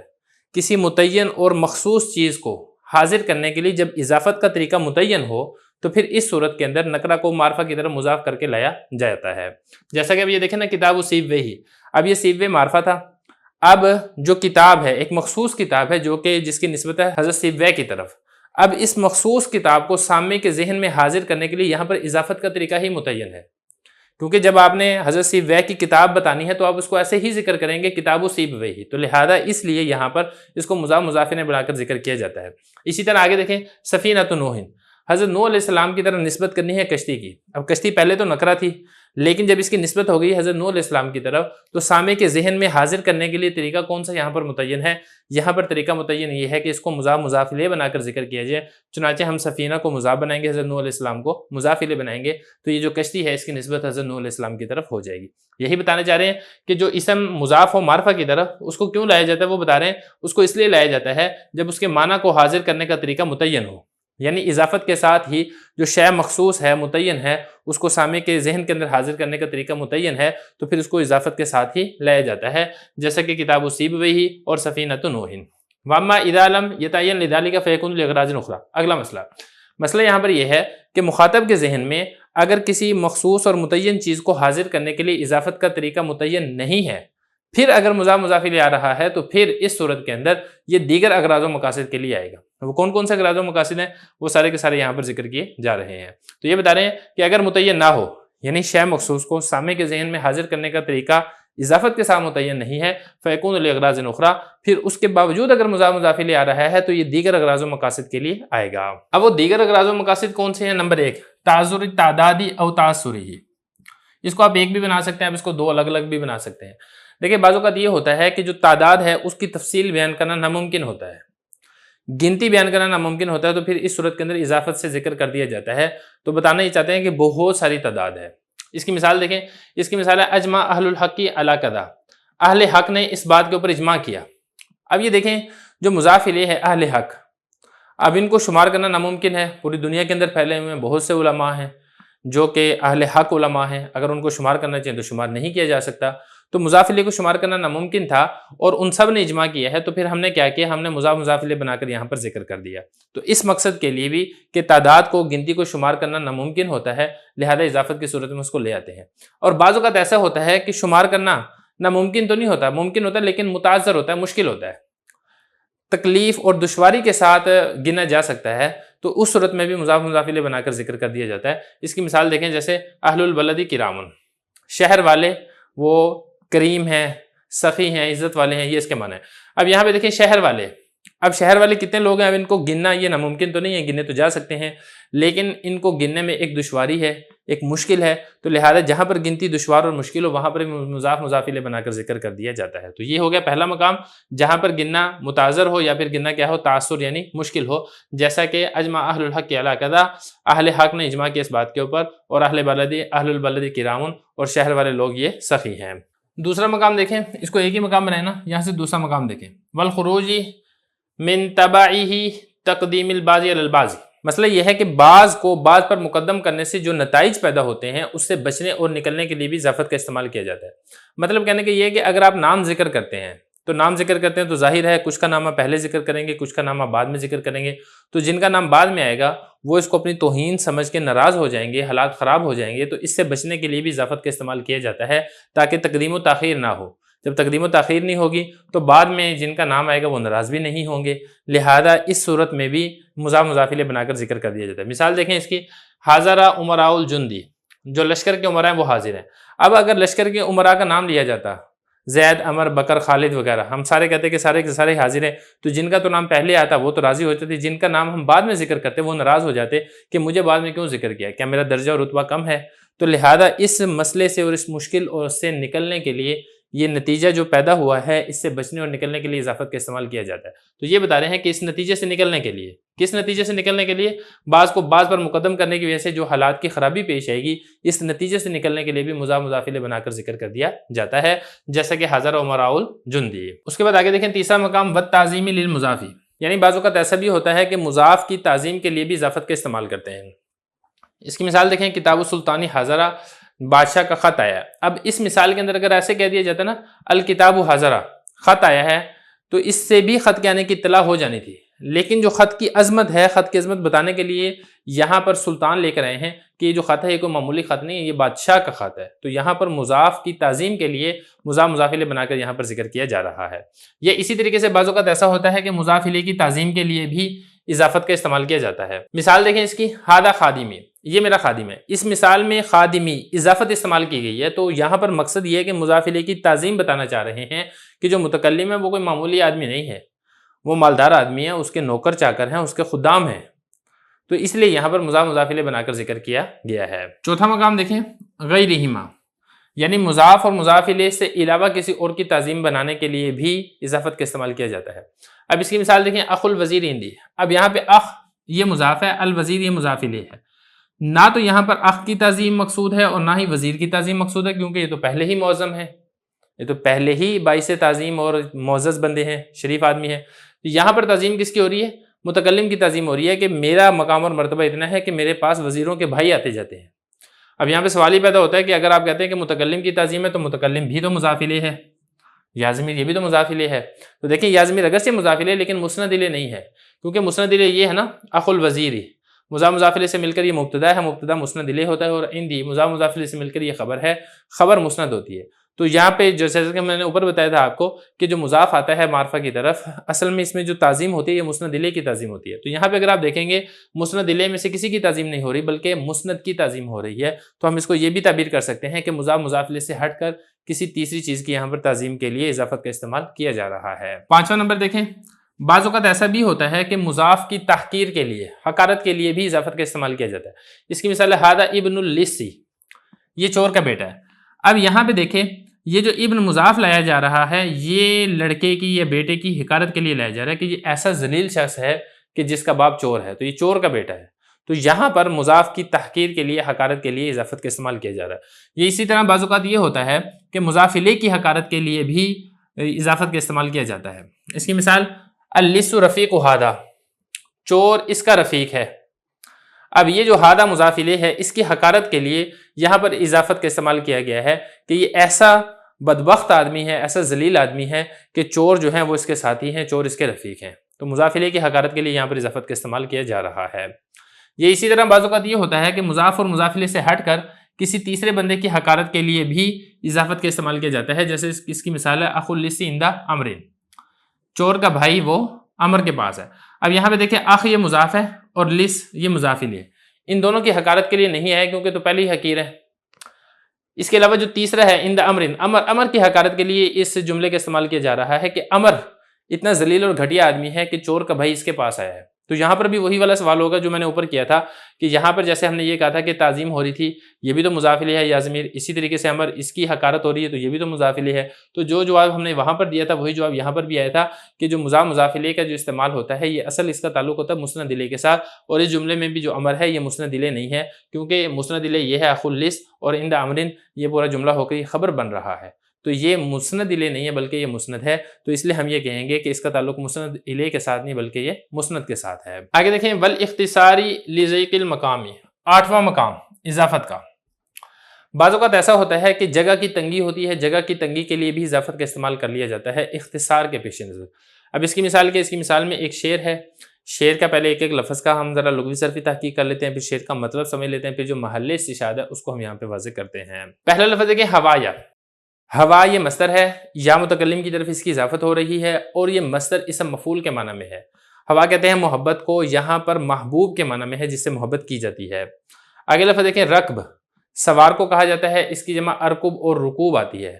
کسی متعین اور مخصوص چیز کو حاضر کرنے کے لیے جب اضافت کا طریقہ متعین ہو تو پھر اس صورت کے اندر نکرہ کو معرفہ کی طرف مضاف کر کے لایا جاتا ہے. جیسا کہ اب یہ دیکھیں نا کتاب سیبویہ ہی، اب یہ سیبویہ معرفہ تھا. اب جو کتاب ہے ایک مخصوص کتاب ہے جو کہ جس کی نسبت ہے حضرت سیبویہ کی طرف. اب اس مخصوص کتاب کو سامع کے ذہن میں حاضر کرنے کے لیے یہاں پر اضافت کا طریقہ ہی متعین ہے، کیونکہ جب آپ نے حضرت سیبویہ کی کتاب بتانی ہے تو آپ اس کو ایسے ہی ذکر کریں گے کتاب سیبویہ ہی، تو لہذا اس لیے یہاں پر اس کو مضاف مضاف الیہ بنا کر ذکر کیا جاتا ہے. اسی طرح آگے دیکھیں سفینۃ نوح، حضرت نوح علیہ السلام کی طرف نسبت کرنی ہے کشتی کی. اب کشتی پہلے تو نکرہ تھی لیکن جب اس کی نسبت ہو گئی حضرت نوح علیہ السلام کی طرف تو سامع کے ذہن میں حاضر کرنے کے لیے طریقہ کون سا یہاں پر متعین ہے؟ یہاں پر طریقہ متعین یہ ہے کہ اس کو مضاف مضاف الیہ بنا کر ذکر کیا جائے. چنانچہ ہم سفینہ کو مضاف بنائیں گے، حضرت نوح علیہ السلام کو مضاف الیہ بنائیں گے، تو یہ جو کشتی ہے اس کی نسبت حضرت نوح علیہ السلام کی طرف ہو جائے گی. یہی بتانے چاہ رہے ہیں کہ جو اسم مضاف ہو معرفہ کی طرف اس کو کیوں لایا جاتا ہے، وہ بتا رہے ہیں اس کو اس لیے لایا جاتا ہے جب اس کے معنی کو حاضر کرنے کا طریقہ متعین ہو، یعنی اضافت کے ساتھ ہی جو شے مخصوص ہے متعین ہے اس کو سامع کے ذہن کے اندر حاضر کرنے کا طریقہ متعین ہے تو پھر اس کو اضافت کے ساتھ ہی لایا جاتا ہے، جیسا کہ کتاب سیبویہ اور سفینۃ نوح. واما اذا لم يتعین لذلك فیکون لاغراض اخرى. اگلا مسئلہ یہاں پر یہ ہے کہ مخاطب کے ذہن میں اگر کسی مخصوص اور متعین چیز کو حاضر کرنے کے لیے اضافت کا طریقہ متعین نہیں ہے، پھر اگر مضاف مضاف الیہ آ رہا ہے تو پھر اس صورت کے اندر یہ دیگر اغراض و مقاصد کے لیے آئے گا. وہ کون کون سے اغراض و مقاصد ہیں وہ سارے کے سارے یہاں پر ذکر کیے جا رہے ہیں. تو یہ بتا رہے ہیں کہ اگر متعین نہ ہو یعنی شے مخصوص کو سامع کے ذہن میں حاضر کرنے کا طریقہ اضافت کے ساتھ متعین نہیں ہے فیکون لاغراض اخرى، پھر اس کے باوجود اگر مضاف مضاف الیہ آ رہا ہے تو یہ دیگر اغراض و مقاصد کے لیے آئے گا. اب وہ دیگر اغراض و مقاصد کون سے ہیں؟ نمبر 1 تعذر تعدادی او تعسری. اس کو آپ ایک بھی بنا سکتے ہیں، آپ اس کو دو الگ الگ بھی بنا سکتے ہیں. دیکھیں بعض اوقات یہ ہوتا ہے کہ جو تعداد ہے اس کی تفصیل بیان کرنا ناممکن ہوتا ہے، گنتی بیان کرنا ناممکن ہوتا ہے، تو پھر اس صورت کے اندر اضافت سے ذکر کر دیا جاتا ہے. تو بتانا یہ چاہتے ہیں کہ بہت ساری تعداد ہے. اس کی مثال دیکھیں، اس کی مثال ہے اجمع اہل الحق علی کذا، اہل حق نے اس بات کے اوپر اجماع کیا. اب یہ دیکھیں جو مضاف الیہ ہے اہل حق، اب ان کو شمار کرنا ناممکن ہے. پوری دنیا کے اندر پھیلے ہوئے بہت سے علماء ہیں جو کہ اہل حق علماء ہیں، اگر ان کو شمار کرنا چاہیں تو شمار نہیں کیا جا سکتا. تو مضاف الیہ کو شمار کرنا ناممکن تھا اور ان سب نے اجماع کیا ہے، تو پھر ہم نے کیا کیا، ہم نے مضاف مضاف الیہ بنا کر یہاں پر ذکر کر دیا. تو اس مقصد کے لیے بھی کہ تعداد کو گنتی کو شمار کرنا ناممکن ہوتا ہے، لہذا اضافت کی صورت میں اس کو لے آتے ہیں. اور بعض اوقات ایسا ہوتا ہے کہ شمار کرنا ناممکن تو نہیں ہوتا، ممکن ہوتا ہے لیکن متعذر ہوتا ہے، مشکل ہوتا ہے، تکلیف اور دشواری کے ساتھ گنا جا سکتا ہے، تو اس صورت میں بھی مضاف مضاف الیہ بنا کر ذکر کر دیا جاتا ہے. اس کی مثال دیکھیں جیسے اہل البلد کرام، شہر والے وہ کریم ہیں، سخی ہیں، عزت والے ہیں، یہ اس کے معنی ہے. اب یہاں پہ دیکھیں شہر والے، اب شہر والے کتنے لوگ ہیں، اب ان کو گننا یہ ناممکن تو نہیں ہے، گننے تو جا سکتے ہیں لیکن ان کو گننے میں ایک دشواری ہے، ایک مشکل ہے، تو لہذا جہاں پر گنتی دشوار اور مشکل ہو وہاں پر مضاف مضاف الیہ بنا کر ذکر کر دیا جاتا ہے. تو یہ ہو گیا پہلا مقام جہاں پر گننا متعذر ہو یا پھر گننا کیا ہو، تعسر یعنی مشکل ہو، جیسا کہ اجمع اہل الحق علی کذا، اہل حق نے اجماع کیا اس بات کے اوپر، اور اہل البلد کرام، اور شہر والے لوگ یہ سخی ہیں. دوسرا مقام دیکھیں، اس کو ایک ہی مقام بنائے نا، یہاں سے دوسرا مقام دیکھیں، والخروج من تبعہ تقدیم البعض علی البعض. مسئلہ یہ ہے کہ بعض کو بعض پر مقدم کرنے سے جو نتائج پیدا ہوتے ہیں اس سے بچنے اور نکلنے کے لیے بھی اضافت کا استعمال کیا جاتا ہے. مطلب کہنے کہ یہ ہے کہ اگر آپ نام ذکر کرتے ہیں تو نام ذکر کرتے ہیں تو ظاہر ہے کچھ کا نامہ پہلے ذکر کریں گے، کچھ کا نامہ بعد میں ذکر کریں گے، تو جن کا نام بعد میں آئے گا وہ اس کو اپنی توہین سمجھ کے ناراض ہو جائیں گے، حالات خراب ہو جائیں گے. تو اس سے بچنے کے لیے بھی اضافت کا استعمال کیا جاتا ہے تاکہ تقدیم و تاخیر نہ ہو. جب تقدیم و تاخیر نہیں ہوگی تو بعد میں جن کا نام آئے گا وہ ناراض بھی نہیں ہوں گے، لہذا اس صورت میں بھی مضاف مضاف الیہ بنا کر ذکر کر دیا جاتا ہے. مثال دیکھیں اس کی، حاضر امراء الجندی، جو لشکر کے عمراء ہیں وہ حاضر ہیں. اب اگر لشکر کے عمراء کا نام لیا جاتا، زید، عمر، بکر، خالد وغیرہ، ہم سارے کہتے ہیں کہ سارے کے سارے حاضر ہیں، تو جن کا تو نام پہلے آتا وہ تو راضی ہوتے تھے، جن کا نام ہم بعد میں ذکر کرتے وہ ناراض ہو جاتے کہ مجھے بعد میں کیوں ذکر کیا، کیا میرا درجہ اور رتبہ کم ہے. تو لہذا اس مسئلے سے اور اس مشکل اور سے نکلنے کے لیے یہ نتیجہ جو پیدا ہوا ہے اس سے بچنے اور نکلنے کے لیے اضافت کا استعمال کیا جاتا ہے. تو یہ بتا رہے ہیں کہ اس نتیجے سے نکلنے کے لیے، کس نتیجے سے نکلنے کے لیے، بعض کو بعض پر مقدم کرنے کی وجہ سے جو حالات کی خرابی پیش آئے گی اس نتیجے سے نکلنے کے لیے بھی مضاف مضاف الیہ بنا کر ذکر کر دیا جاتا ہے، جیسا کہ حضر امراء الجندی. اس کے بعد آگے دیکھیں تیسرا مقام والتعظیم للمضاف، یعنی بعض اوقات ایسا بھی ہوتا ہے کہ مضاف کی تعظیم کے لیے بھی اضافت کا استعمال کرتے ہیں. اس کی مثال دیکھیں، کتاب السلطانی حاضرہ، بادشاہ کا خط آیا. اب اس مثال کے اندر اگر ایسے کہہ دیا جاتا نا الکتاب حاضرہ، خط آیا ہے، تو اس سے بھی خط کے آنے کی اطلاع ہو جانی تھی، لیکن جو خط کی عظمت ہے، خط کی عظمت بتانے کے لیے یہاں پر سلطان لے کر آئے ہیں کہ یہ جو خط ہے یہ کوئی معمولی خط نہیں ہے، یہ بادشاہ کا خط ہے، تو یہاں پر مضاف کی تعظیم کے لیے مضاف مضاف الیہ بنا کر یہاں پر ذکر کیا جا رہا ہے۔ یہ اسی طریقے سے بعض اوقات ایسا ہوتا ہے کہ مضاف الیہ کی تعظیم کے لیے بھی اضافت کا استعمال کیا جاتا ہے۔ مثال دیکھیں اس کی، ہادہ خادمی، یہ میرا خادم ہے۔ اس مثال میں خادمی اضافت استعمال کی گئی ہے، تو یہاں پر مقصد یہ ہے کہ مضاف الیہ کی تعظیم بتانا چاہ رہے ہیں کہ جو متکلم ہے وہ کوئی معمولی آدمی نہیں ہے، وہ مالدار آدمی ہے، اس کے نوکر چاکر ہیں، اس کے خدام ہیں، تو اس لیے یہاں پر مضاف مضاف الیہ بنا کر ذکر کیا گیا ہے۔ چوتھا مقام دیکھیں، غیرہما، یعنی مضاف اور مضاف الیہ سے علاوہ کسی اور کی تعظیم بنانے کے لیے بھی اضافت کا استعمال کیا جاتا ہے۔ اب اس کی مثال دیکھیں، اخ الوزیر عندی، اب یہاں پہ اخ یہ مضاف ہے، الوزیر یہ مضاف الیہ ہے، نہ تو یہاں پر اخ کی تعظیم مقصود ہے اور نہ ہی وزیر کی تعظیم مقصود ہے، کیونکہ یہ تو پہلے ہی معظم ہے، یہ تو پہلے ہی باعث تعظیم اور معزز بندے ہیں، شریف آدمی ہیں۔ یہاں پر تعظیم کس کی ہو رہی ہے؟ متکلم کی تعظیم ہو رہی ہے کہ میرا مقام اور مرتبہ اتنا ہے کہ میرے پاس وزیروں کے بھائی آتے جاتے ہیں۔ اب یہاں پہ سوال ہی پیدا ہوتا ہے کہ اگر آپ کہتے ہیں کہ متکلم کی تعظیم ہے تو متکلم بھی تو مضاف الیہ ہے، یا ضمیر یہ بھی تو مضاف الیہ ہے، تو دیکھیں یا ضمیر اگرچہ مضاف الیہ لیکن مسند الیہ نہیں ہے، کیونکہ مسند الیہ یہ ہے نا اخو الوزیر، مضاف مضاف الیہ سے مل کر یہ مبتدا ہے، مبتدا مسند الیہ ہوتا ہے، اور عندی مضاف مضاف الیہ سے مل کر یہ خبر ہے، خبر مسند ہوتی ہے۔ تو یہاں پہ جیسے کہ میں نے اوپر بتایا تھا آپ کو کہ جو مضاف آتا ہے معرفہ کی طرف، اصل میں اس میں جو تعظیم ہوتی ہے یہ مسند الیہ کی تعظیم ہوتی ہے، تو یہاں پہ اگر آپ دیکھیں گے مسند الیہ میں سے کسی کی تعظیم نہیں ہو رہی بلکہ مسند کی تعظیم ہو رہی ہے، تو ہم اس کو یہ بھی تعبیر کر سکتے ہیں کہ مضاف مضاف الیہ سے ہٹ کر کسی تیسری چیز کی یہاں پر تعظیم کے لیے اضافت کا استعمال کیا جا رہا ہے۔ پانچواں نمبر دیکھیں، بعض اوقات ایسا بھی ہوتا ہے کہ مضاف کی تحقیر کے لیے، حقارت کے لیے بھی اضافت کا استعمال کیا جاتا ہے۔ اس کی مثال ہے ہادہ ابن اللیثی، یہ چور کا بیٹا ہے۔ اب یہاں پہ دیکھیں یہ جو ابن مضاف لایا جا رہا ہے یہ لڑکے کی یا بیٹے کی حقارت کے لیے لایا جا رہا ہے کہ یہ ایسا ذلیل شخص ہے کہ جس کا باپ چور ہے، تو یہ چور کا بیٹا ہے، تو یہاں پر مضاف کی تحقیر کے لیے، حقارت کے لیے اضافت کا استعمال کیا جا رہا ہے۔ یہ اسی طرح بعض اوقات یہ ہوتا ہے کہ مضاف الیہ کی حقارت کے لیے بھی اضافت کا استعمال کیا جاتا ہے۔ اس کی مثال اللص رفیق ہادہ، چور اس کا رفیق ہے۔ اب یہ جو ہادہ مضاف الیہ ہے اس کی حقارت کے لیے یہاں پر اضافت کا استعمال کیا گیا ہے کہ یہ ایسا بدبخت آدمی ہے، ایسا ذلیل آدمی ہے کہ چور جو ہیں وہ اس کے ساتھی ہیں، چور اس کے رفیق ہیں، تو مضاف الیہ کی حقارت کے لیے یہاں پر اضافت کا استعمال کیا جا رہا ہے۔ یہ اسی طرح بعض اوقات یہ ہوتا ہے کہ مضاف اور مضاف الیہ سے ہٹ کر کسی تیسرے بندے کی حقارت کے لیے بھی اضافت کا استعمال کیا جاتا ہے، جیسے اس کی مثال ہے اخو اللص عند عمرو، چور کا بھائی وہ عمر کے پاس ہے۔ اب یہاں پہ دیکھیں اخ یہ مضاف ہے اور لص یہ مضاف الیہ، ان دونوں کی حقارت کے لیے نہیں ہے کیونکہ تو پہلے ہی حقیر ہے۔ اس کے علاوہ جو تیسرا ہے عند عمر، عمر کی حقارت کے لیے اس جملے کا استعمال کیا جا رہا ہے کہ عمر اتنا ذلیل اور گھٹیا آدمی ہے کہ چور کا بھائی اس کے پاس آیا ہے۔ تو یہاں پر بھی وہی والا سوال ہوگا جو میں نے اوپر کیا تھا کہ یہاں پر جیسے ہم نے یہ کہا تھا کہ تعظیم ہو رہی تھی، یہ بھی تو مضاف الیہ ہے یا ضمیر، اسی طریقے سے عمر اس کی حقارت ہو رہی ہے تو یہ بھی تو مضاف الیہ ہے، تو جو جواب ہم نے وہاں پر دیا تھا وہی جواب یہاں پر بھی آیا تھا کہ جو مضاف الیہ کا جو استعمال ہوتا ہے یہ اصل اس کا تعلق ہوتا ہے مسند الیہ کے ساتھ، اور اس جملے میں بھی جو عمر ہے یہ مسند الیہ نہیں ہے کیونکہ مسند الیہ یہ ہے اخو اللص، اور عند عمر یہ پورا جملہ ہو کے یہ خبر بن رہا ہے، تو یہ مسند الیہ نہیں ہے بلکہ یہ مسند ہے، تو اس لیے ہم یہ کہیں گے کہ اس کا تعلق مسند الیہ کے ساتھ نہیں بلکہ یہ مسند کے ساتھ ہے۔ آگے دیکھیں والاختصاری لضیق المقام، آٹھواں مقام اضافت کا۔ بعض اوقات ایسا ہوتا ہے کہ جگہ کی تنگی ہوتی ہے، جگہ کی تنگی کے لیے بھی اضافت کا استعمال کر لیا جاتا ہے اختصار کے پیش نظر۔ اب اس کی مثال کیا؟ اس کی مثال میں ایک شعر ہے، شعر کا پہلے ایک ایک لفظ کا ہم ذرا لغوی صرفی تحقیق کر لیتے ہیں، پھر شعر کا مطلب سمجھ لیتے ہیں، پھر جو محل استشہاد ہے اس کو ہم یہاں پہ واضح کرتے ہیں۔ پہلا لفظ ہے کہ ہوایا، ہوا یہ مصدر ہے، یا متکلم کی طرف اس کی اضافت ہو رہی ہے اور یہ مصدر اسم مفعول کے معنی میں ہے۔ ہوا کہتے ہیں محبت کو، یہاں پر محبوب کے معنی میں ہے جس سے محبت کی جاتی ہے۔ آگے لفظ دیکھیں رکب، سوار کو کہا جاتا ہے، اس کی جمع ارکب اور رکوب آتی ہے،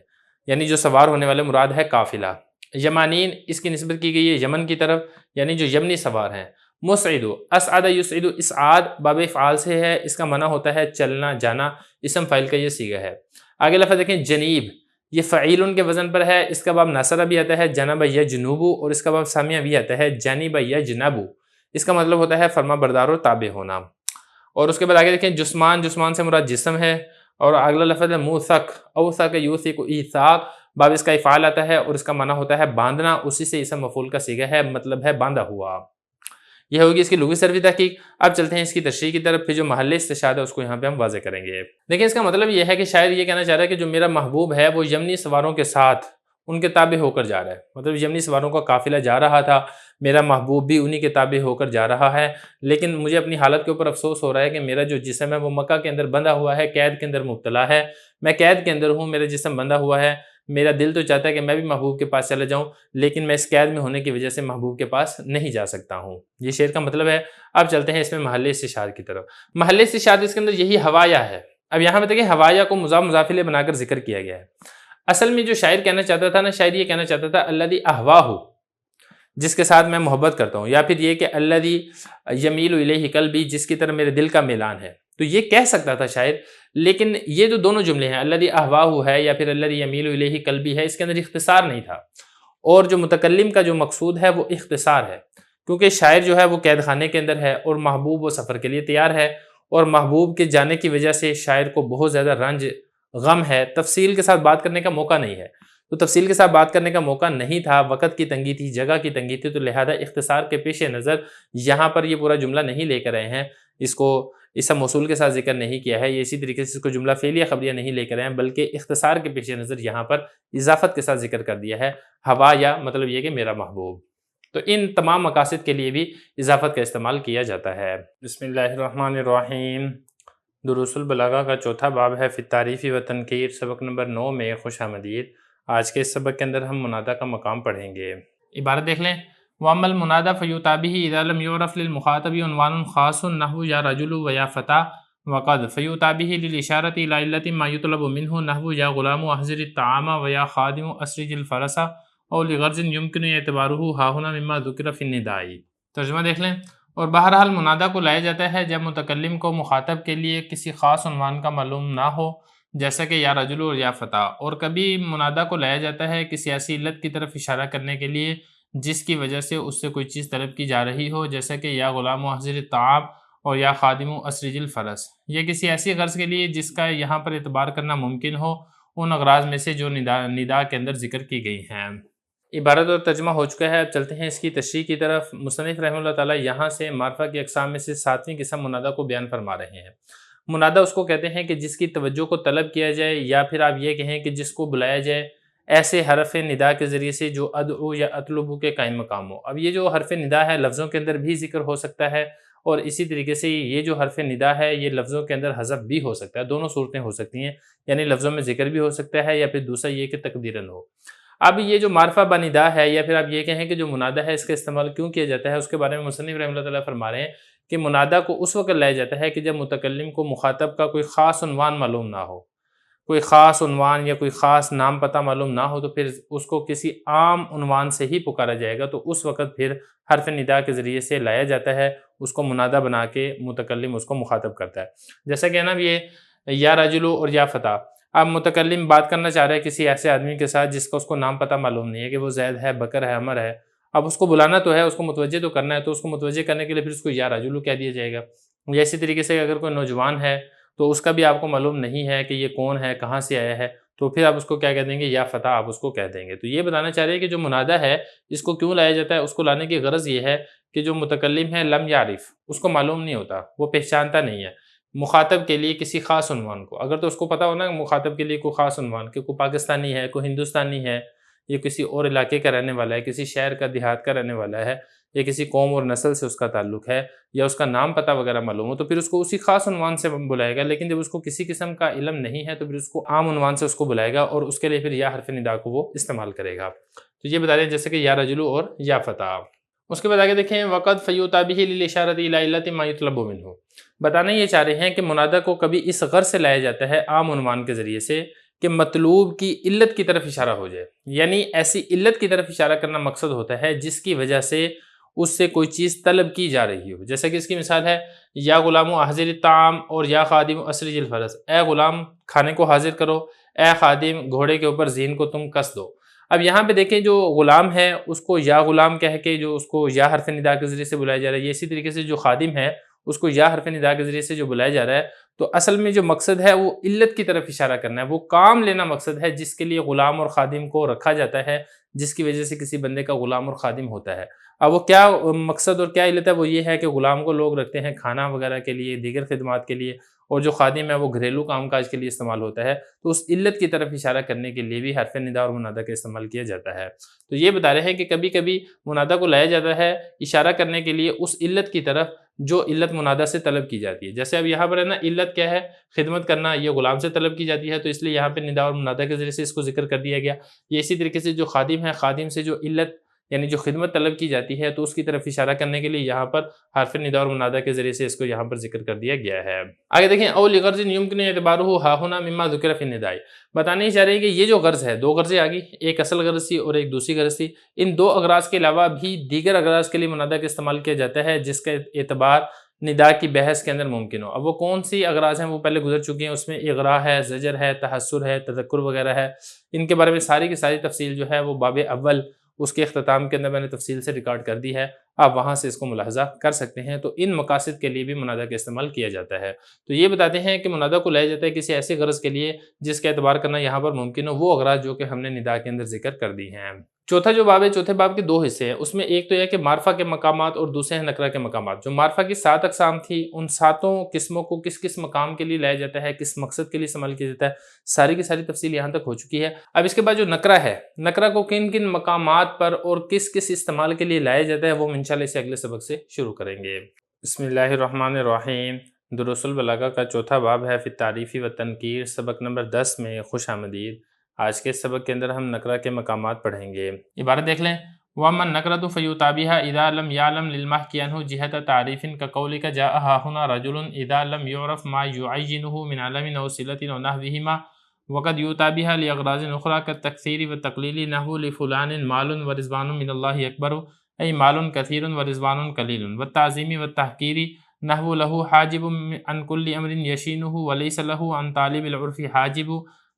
یعنی جو سوار ہونے والے مراد ہے قافلہ۔ یمانین، اس کی نسبت کی گئی ہے یمن کی طرف، یعنی جو یمنی سوار ہیں۔ مسعد، اسعد یسعد، اسعاد باب افعال سے ہے، اس کا معنی ہوتا ہے چلنا جانا، اسم فاعل کا یہ صیغہ ہے۔ آگے لفظ دیکھیں جنیب، یہ فعیل کے وزن پر ہے، اس کا باب ناصرہ بھی آتا ہے جنب یجنب، اور اس کا باب سامیہ بھی آتا ہے جانب یجنب، اس کا مطلب ہوتا ہے فرما بردار اور تابع ہونا۔ اور اس کے بعد آگے دیکھیں جسمان، جسمان سے مراد جسم ہے، اور اگلا لفظ ہے موثق، اوثق یوثق ایثاق، باب اس کا افعال آتا ہے اور اس کا معنی ہوتا ہے باندھنا، اسی سے اسم مفعول کا صیغہ ہے، مطلب ہے باندھا ہوا۔ یہ ہوگی اس کی لغوی صرفی تحقیق۔ اب چلتے ہیں اس کی تشریح کی طرف، پھر جو محل استشہاد ہے اس کو یہاں پہ ہم واضح کریں گے۔ دیکھیں اس کا مطلب یہ ہے کہ شاعر یہ کہنا چاہ رہا ہے کہ جو میرا محبوب ہے وہ یمنی سواروں کے ساتھ ان کے تابع ہو کر جا رہا ہے، مطلب یمنی سواروں کا قافلہ جا رہا تھا، میرا محبوب بھی انہی کے تابع ہو کر جا رہا ہے، لیکن مجھے اپنی حالت کے اوپر افسوس ہو رہا ہے کہ میرا جو جسم ہے وہ مکہ کے اندر بندھا ہوا ہے، قید کے اندر مبتلا ہے، میں قید کے اندر ہوں، میرا جسم بندھا ہوا ہے، میرا دل تو چاہتا ہے کہ میں بھی محبوب کے پاس چلا جاؤں، لیکن میں اس قید میں ہونے کی وجہ سے محبوب کے پاس نہیں جا سکتا ہوں۔ یہ شعر کا مطلب ہے۔ اب چلتے ہیں اس میں محل استشہاد کی طرف۔ محل استشہاد اس کے اندر یہی ہوایا ہے۔ اب یہاں پہ دیکھیں ہوایا کو مضاف مضاف الیہ بنا کر ذکر کیا گیا ہے۔ اصل میں جو شاعر کہنا چاہتا تھا نا، شاعر یہ کہنا چاہتا تھا الذی اہواہ، جس کے ساتھ میں محبت کرتا ہوں، یا پھر یہ کہ الذی یمیل الیہ قلبی، جس کی طرف میرے دل کا میلان ہے، تو یہ کہہ سکتا تھا شاعر، لیکن یہ جو دونوں جملے ہیں الذی اہواہ ہے یا پھر الذی یمیل الیہ قلبی ہے، اس کے اندر اختصار نہیں تھا، اور جو متکلم کا جو مقصود ہے وہ اختصار ہے، کیونکہ شاعر جو ہے وہ قید خانے کے اندر ہے اور محبوب و سفر کے لیے تیار ہے، اور محبوب کے جانے کی وجہ سے شاعر کو بہت زیادہ رنج غم ہے، تفصیل کے ساتھ بات کرنے کا موقع نہیں ہے، تو تفصیل کے ساتھ بات کرنے کا موقع نہیں تھا، وقت کی تنگی تھی، جگہ کی تنگی تھی، تو لہذا اختصار کے پیش نظر یہاں پر یہ پورا جملہ نہیں لے کر آئے ہیں، اس کو اسم موصول کے ساتھ ذکر نہیں کیا ہے، یہ اسی طریقے سے اس کو جملہ فعلیہ خبریہ نہیں لے کر آئے ہیں، بلکہ اختصار کے پیش نظر یہاں پر اضافت کے ساتھ ذکر کر دیا ہے، ہوا یا مطلب یہ کہ میرا محبوب۔ تو ان تمام مقاصد کے لیے بھی اضافت کا استعمال کیا جاتا ہے۔ بسم اللہ الرحمن الرحیم۔ دروس البلاغہ کا چوتھا باب ہے فی التعریف و تنکیر، سبق نمبر 9 میں خوش آمدید۔ آج کے اس سبق کے اندر ہم منادہ کا مقام پڑھیں گے۔ عبارت دیکھ لیں، وَأَمَّا الْمُنَادَى فَيُؤْتَىٰ بِهِ إِذَا لَمْ يُعْرَفْ لِلْمُخَاطَبِ عُنْوَانٌ خَاصٌ نَحْوُ يَا رَجُلُ وَيَا فَتَىٰ، وَقَدْ فَيُؤْتَىٰ بِهِ لِلْإِشَارَةِ إِلَىٰ عِلَّةٍ مَا يُطْلَبُ مِنْهُ نَحْوُ يَا غُلَامُ أَحْضِرِ الطَّعَامَ وَيَا خَادِمُ أَسْرِجِ الْفَرَسَ أَوْ لِغَرْضٍ يُمْكِنُ اعْتِبَارُهُ هَاهُنَا مِمَّا ذُكِرَ فِي النِّدَاءِ۔ ترجمہ دیکھ لیں، اور بہرحال منادہ کو لایا جاتا ہے جب متکلم کو مخاطب کے لیے کسی خاص عنوان کا معلوم نہ ہو، جیسا کہ یا رجل اور یا فتح، اور کبھی منادہ کو لایا جاتا ہے کسی ایسی علت کی طرف اشارہ کرنے کے لیے جس کی وجہ سے اس سے کوئی چیز طلب کی جا رہی ہو، جیسا کہ یا غلام احضر الطعام اور یا خادم اسرج الفرس، یہ کسی ایسی غرض کے لیے جس کا یہاں پر اعتبار کرنا ممکن ہو ان اغراض میں سے جو ندا کے اندر ذکر کی گئی ہیں۔ عبارت اور ترجمہ ہو چکا ہے، اب چلتے ہیں اس کی تشریح کی طرف۔ مصنف رحمہ اللہ تعالیٰ یہاں سے معرفہ کی اقسام میں سے 7ویں قسم منادہ کو بیان فرما رہے ہیں۔ منادہ اس کو کہتے ہیں کہ جس کی توجہ کو طلب کیا جائے، یا پھر آپ یہ کہیں کہ جس کو بلایا جائے ایسے حرف ندا کے ذریعے سے جو ادعو یا اطلبو کے قائم مقام ہو۔ اب یہ جو حرف ندا ہے لفظوں کے اندر بھی ذکر ہو سکتا ہے، اور اسی طریقے سے یہ جو حرف ندا ہے یہ لفظوں کے اندر حذف بھی ہو سکتا ہے، دونوں صورتیں ہو سکتی ہیں، یعنی لفظوں میں ذکر بھی ہو سکتا ہے، یا پھر دوسرا یہ کہ تقدیراً ہو۔ اب یہ جو معرفہ بندا ہے، یا پھر آپ یہ کہیں کہ جو منادہ ہے اس کا استعمال کیوں کیا جاتا ہے، اس کے بارے میں مصنف رحمہ اللہ تعالیٰ فرما رہے ہیں کہ منادہ کو اس وقت لایا جاتا ہے کہ جب متکلم کو مخاطب کا کوئی خاص عنوان معلوم نہ ہو، کوئی خاص عنوان یا کوئی خاص نام پتہ معلوم نہ ہو، تو پھر اس کو کسی عام عنوان سے ہی پکارا جائے گا، تو اس وقت پھر حرف ندا کے ذریعے سے لایا جاتا ہے، اس کو منادہ بنا کے متکلم اس کو مخاطب کرتا ہے۔ جیسا کہ نا یہ یا رجلو اور یا فتح، اب متکلم بات کرنا چاہ رہا ہے کسی ایسے آدمی کے ساتھ جس کا اس کو نام پتہ معلوم نہیں ہے کہ وہ زید ہے، بکر ہے، عمر ہے، اب اس کو بلانا تو ہے، اس کو متوجہ تو کرنا ہے، تو اس کو متوجہ کرنے کے لیے پھر اس کو یا رجلو کہہ دیا جائے گا۔ یا اسی طریقے سے اگر کوئی نوجوان ہے تو اس کا بھی آپ کو معلوم نہیں ہے کہ یہ کون ہے، کہاں سے آیا ہے، تو پھر آپ اس کو کیا کہہ دیں گے، یا فتح آپ اس کو کہہ دیں گے۔ تو یہ بتانا چاہ رہے ہیں کہ جو منادہ ہے اس کو کیوں لایا جاتا ہے، اس کو لانے کی غرض یہ ہے کہ جو متکلم ہے لم یعرف، اس کو معلوم نہیں ہوتا، وہ پہچانتا نہیں ہے مخاطب کے لیے کسی خاص عنوان کو۔ اگر تو اس کو پتہ ہونا مخاطب کے لیے کوئی خاص عنوان، کہ کوئی پاکستانی ہے، کوئی ہندوستانی ہے، یہ کسی اور علاقے کا رہنے والا ہے، کسی شہر کا، دیہات کا رہنے والا ہے، یا کسی قوم اور نسل سے اس کا تعلق ہے، یا اس کا نام پتہ وغیرہ معلوم ہو، تو پھر اس کو اسی خاص عنوان سے بلائے گا۔ لیکن جب اس کو کسی قسم کا علم نہیں ہے تو پھر اس کو عام عنوان سے اس کو بلائے گا، اور اس کے لیے پھر یا حرف ندا کو وہ استعمال کرے گا۔ تو یہ بتا رہے ہیں جیسے کہ یا رجلو اور یا فتح۔ اس کے بعد آگے دیکھیں، وقت فیؤتیٰ بہ للاشارۃ الی علۃ ما یطلب منہ، بتانا یہ چاہ رہے ہیں کہ منادہ کو کبھی اس غرض سے لایا جاتا ہے عام عنوان کے ذریعے سے کہ مطلوب کی علت کی طرف اشارہ ہو جائے، یعنی ایسی علت کی طرف اشارہ کرنا مقصد ہوتا ہے جس کی وجہ سے اس سے کوئی چیز طلب کی جا رہی ہو۔ جیسا کہ اس کی مثال ہے یا غلام احضر الطعام اور یا خادم اسرج الفرس، اے غلام کھانے کو حاضر کرو، اے خادم گھوڑے کے اوپر زین کو تم کس دو۔ اب یہاں پہ دیکھیں جو غلام ہے اس کو یا غلام کہہ کے جو اس کو یا حرف ندا کے ذریعے سے بلایا جا رہا ہے، یہ اسی طریقے سے جو خادم ہے اس کو یا حرف ندا کے ذریعے سے جو بلایا جا رہا ہے، تو اصل میں جو مقصد ہے وہ علت کی طرف اشارہ کرنا ہے، وہ کام لینا مقصد ہے جس کے لیے غلام اور خادم کو رکھا جاتا ہے، جس کی وجہ سے کسی بندے کا غلام اور خادم ہوتا ہے۔ اب وہ کیا مقصد اور کیا علت ہے، وہ یہ ہے کہ غلام کو لوگ رکھتے ہیں کھانا وغیرہ کے لیے، دیگر خدمات کے لیے، اور جو خادم ہے وہ گھریلو کام کاج کے لیے استعمال ہوتا ہے، تو اس علت کی طرف اشارہ کرنے کے لیے بھی حرف ندا اور منادہ کا استعمال کیا جاتا ہے۔ تو یہ بتا رہے ہیں کہ کبھی کبھی منادہ کو لایا جاتا ہے اشارہ کرنے کے لیے اس علت کی طرف جو علت منادہ سے طلب کی جاتی ہے۔ جیسے اب یہاں پر ہے نا، علت کیا ہے؟ خدمت کرنا، یہ غلام سے طلب کی جاتی ہے، تو اس لیے یہاں پہ ندا اور منادہ کے ذریعے سے اس کو ذکر کر دیا گیا۔ یہ اسی طریقے سے جو خادم ہے، خادم سے جو علت یعنی جو خدمت طلب کی جاتی ہے، تو اس کی طرف اشارہ کرنے کے لیے یہاں پر حرف ندا اور منادہ کے ذریعے سے اس کو یہاں پر ذکر کر دیا گیا ہے۔ آگے دیکھیں، او لغرض یمکن اعتبارہ ہا ہنا مما ذکر فی النداء، بتانے ہی چاہ رہے ہیں کہ یہ جو غرض ہے، دو غرضیں آ گئی، ایک اصل غرض تھی اور ایک دوسری غرض تھی۔ ان دو اغراض کے علاوہ بھی دیگر اغراض کے لیے منادہ کا استعمال کیا جاتا ہے جس کا اعتبار ندا کی بحث کے اندر ممکن ہو۔ اب وہ کون سی اغراض ہیں وہ پہلے گزر چکی ہیں، اس میں اغراء ہے، زجر ہے، تحسر ہے، تذکر وغیرہ ہے۔ ان کے بارے میں ساری کی ساری تفصیل جو ہے وہ باب اول اس کے اختتام کے اندر میں نے تفصیل سے ریکارڈ کر دی ہے، آپ وہاں سے اس کو ملاحظہ کر سکتے ہیں۔ تو ان مقاصد کے لیے بھی منادہ کا استعمال کیا جاتا ہے۔ تو یہ بتاتے ہیں کہ منادہ کو لایا جاتا ہے کسی ایسے غرض کے لیے جس کا اعتبار کرنا یہاں پر ممکن ہو، وہ اغراض جو کہ ہم نے ندا کے اندر ذکر کر دی ہیں۔ چوتھا جو باب ہے، چوتھے باب کے دو حصے ہیں، اس میں ایک تو یہ کہ معرفہ کے مقامات اور دوسرے ہیں نکرہ کے مقامات۔ جو معرفہ کی 7 اقسام تھی، ان 7 قسموں کو کس کس مقام کے لیے لایا جاتا ہے، کس مقصد کے لیے استعمال کیا جاتا ہے، ساری کی ساری تفصیل یہاں تک ہو چکی ہے۔ اب اس کے بعد جو نکرہ ہے، نکرہ کو کن کن مقامات پر اور کس کس استعمال کے لیے لایا جاتا ہے، وہ ہم انشاءاللہ اسے اگلے سبق سے شروع کریں گے۔ بسم اللہ الرحمن الرحیم۔ دروس البلاغہ کا چوتھا باب ہے فی التعریف و تنکیر، سبق نمبر 10 میں خوش آمدید۔ آج کے سبق کے اندر ہم نکرہ کے مقامات پڑھیں گے۔ عبارت دیکھ لیں، وَأَمَّا النَّكْرَةُ فَيُطَابِهَا إِذَا لَمْ يَعْلَمْ لِلْمَحْكِي عَنْهُ جِهَةَ تَعْرِيفٍ كَقَوْلِكَ جَاءَ هَاهُنَا رَجُلٌ إِذَا لَمْ يُعْرَفْ مَا يُعَيِّنُهُ مِنْ عَلَمٍ أَوْ صِلَةٍ أَوْ نَحْوِهِمَا وَقَدْ يُطَابِهَا لِأَغْرَاضٍ أُخْرَى كَالتَّكْثِيرِ وَالتَّقْلِيلِ نَحْوُ لِفُلَانٍ مَالٌ وَرِضْوَانٌ مِنَ اللَّهِ أَكْبَرُ أي مال كثير ورضوان قليل، والتعظيم والتحقير نحو له حاجب عن كل أمر يشينه وليس له عن طالب العرف حاجب،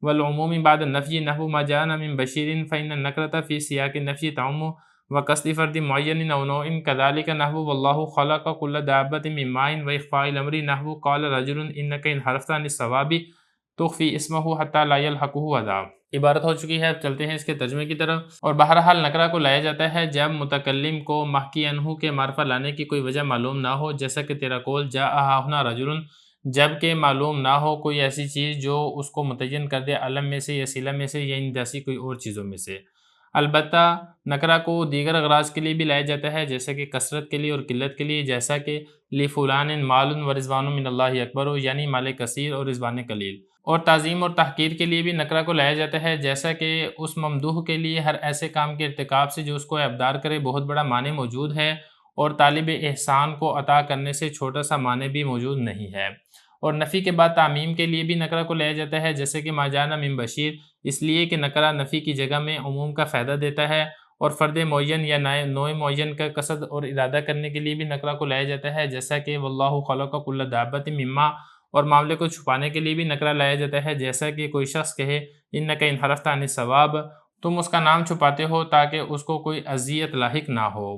والعموم بعد النفي نحو ما جاءنا من بشير فإن النكرة في سياق النفي تعم، وقصد فرد معين أو نوع كذلك نحو والله خلق كل دابة من ماء، وإخفاء الأمر نحو قال رجل إنك إن حرفت عن الصواب تخفی اسمہ حتی لا یلحقہ وذا۔ عبارت ہو چکی ہے، اب چلتے ہیں اس کے ترجمے کی طرف۔ اور بہرحال نکرہ کو لایا جاتا ہے جب متکلم کو محکی عنہ کے معرفہ لانے کی کوئی وجہ معلوم نہ ہو، جیسا کہ تیرا قول جاء ہاہنا رجل، جبکہ معلوم نہ ہو کوئی ایسی چیز جو اس کو متعین کر دے علم میں سے یا صلہ میں سے یا ان جیسی کوئی اور چیزوں میں سے۔ البتہ نکرہ کو دیگر اغراض کے لیے بھی لایا جاتا ہے، جیسا کہ کثرت کے لیے اور قلت کے لیے، جیسا کہ لفلان مال ورضوان من اللہ اکبر، یعنی مال کثیر اور رضوان قلیل۔ اور تعظیم اور تحقیر کے لیے بھی نکرہ کو لایا جاتا ہے، جیسا کہ اس ممدوح کے لیے ہر ایسے کام کے ارتکاب سے جو اس کو ابدار کرے بہت بڑا معنی موجود ہے، اور طالب احسان کو عطا کرنے سے چھوٹا سا معنی بھی موجود نہیں ہے۔ اور نفی کے بعد تعمیم کے لیے بھی نکرہ کو لایا جاتا ہے، جیسے کہ ما جاءنا من بشیر، اس لیے کہ نکرہ نفی کی جگہ میں عموم کا فائدہ دیتا ہے۔ اور فرد معین یا نوع معین کا قصد اور ارادہ کرنے کے لیے بھی نکرہ کو لایا جاتا ہے، جیسا کہ واللہ خلق کل دابۃ من ماء، اور معاملے کو چھپانے کے لیے بھی نکرہ لایا جاتا ہے، جیسا کہ کوئی شخص کہے انک ان حرفت عن الصواب، تم اس کا نام چھپاتے ہو تاکہ اس کو کوئی اذیت لاحق نہ ہو۔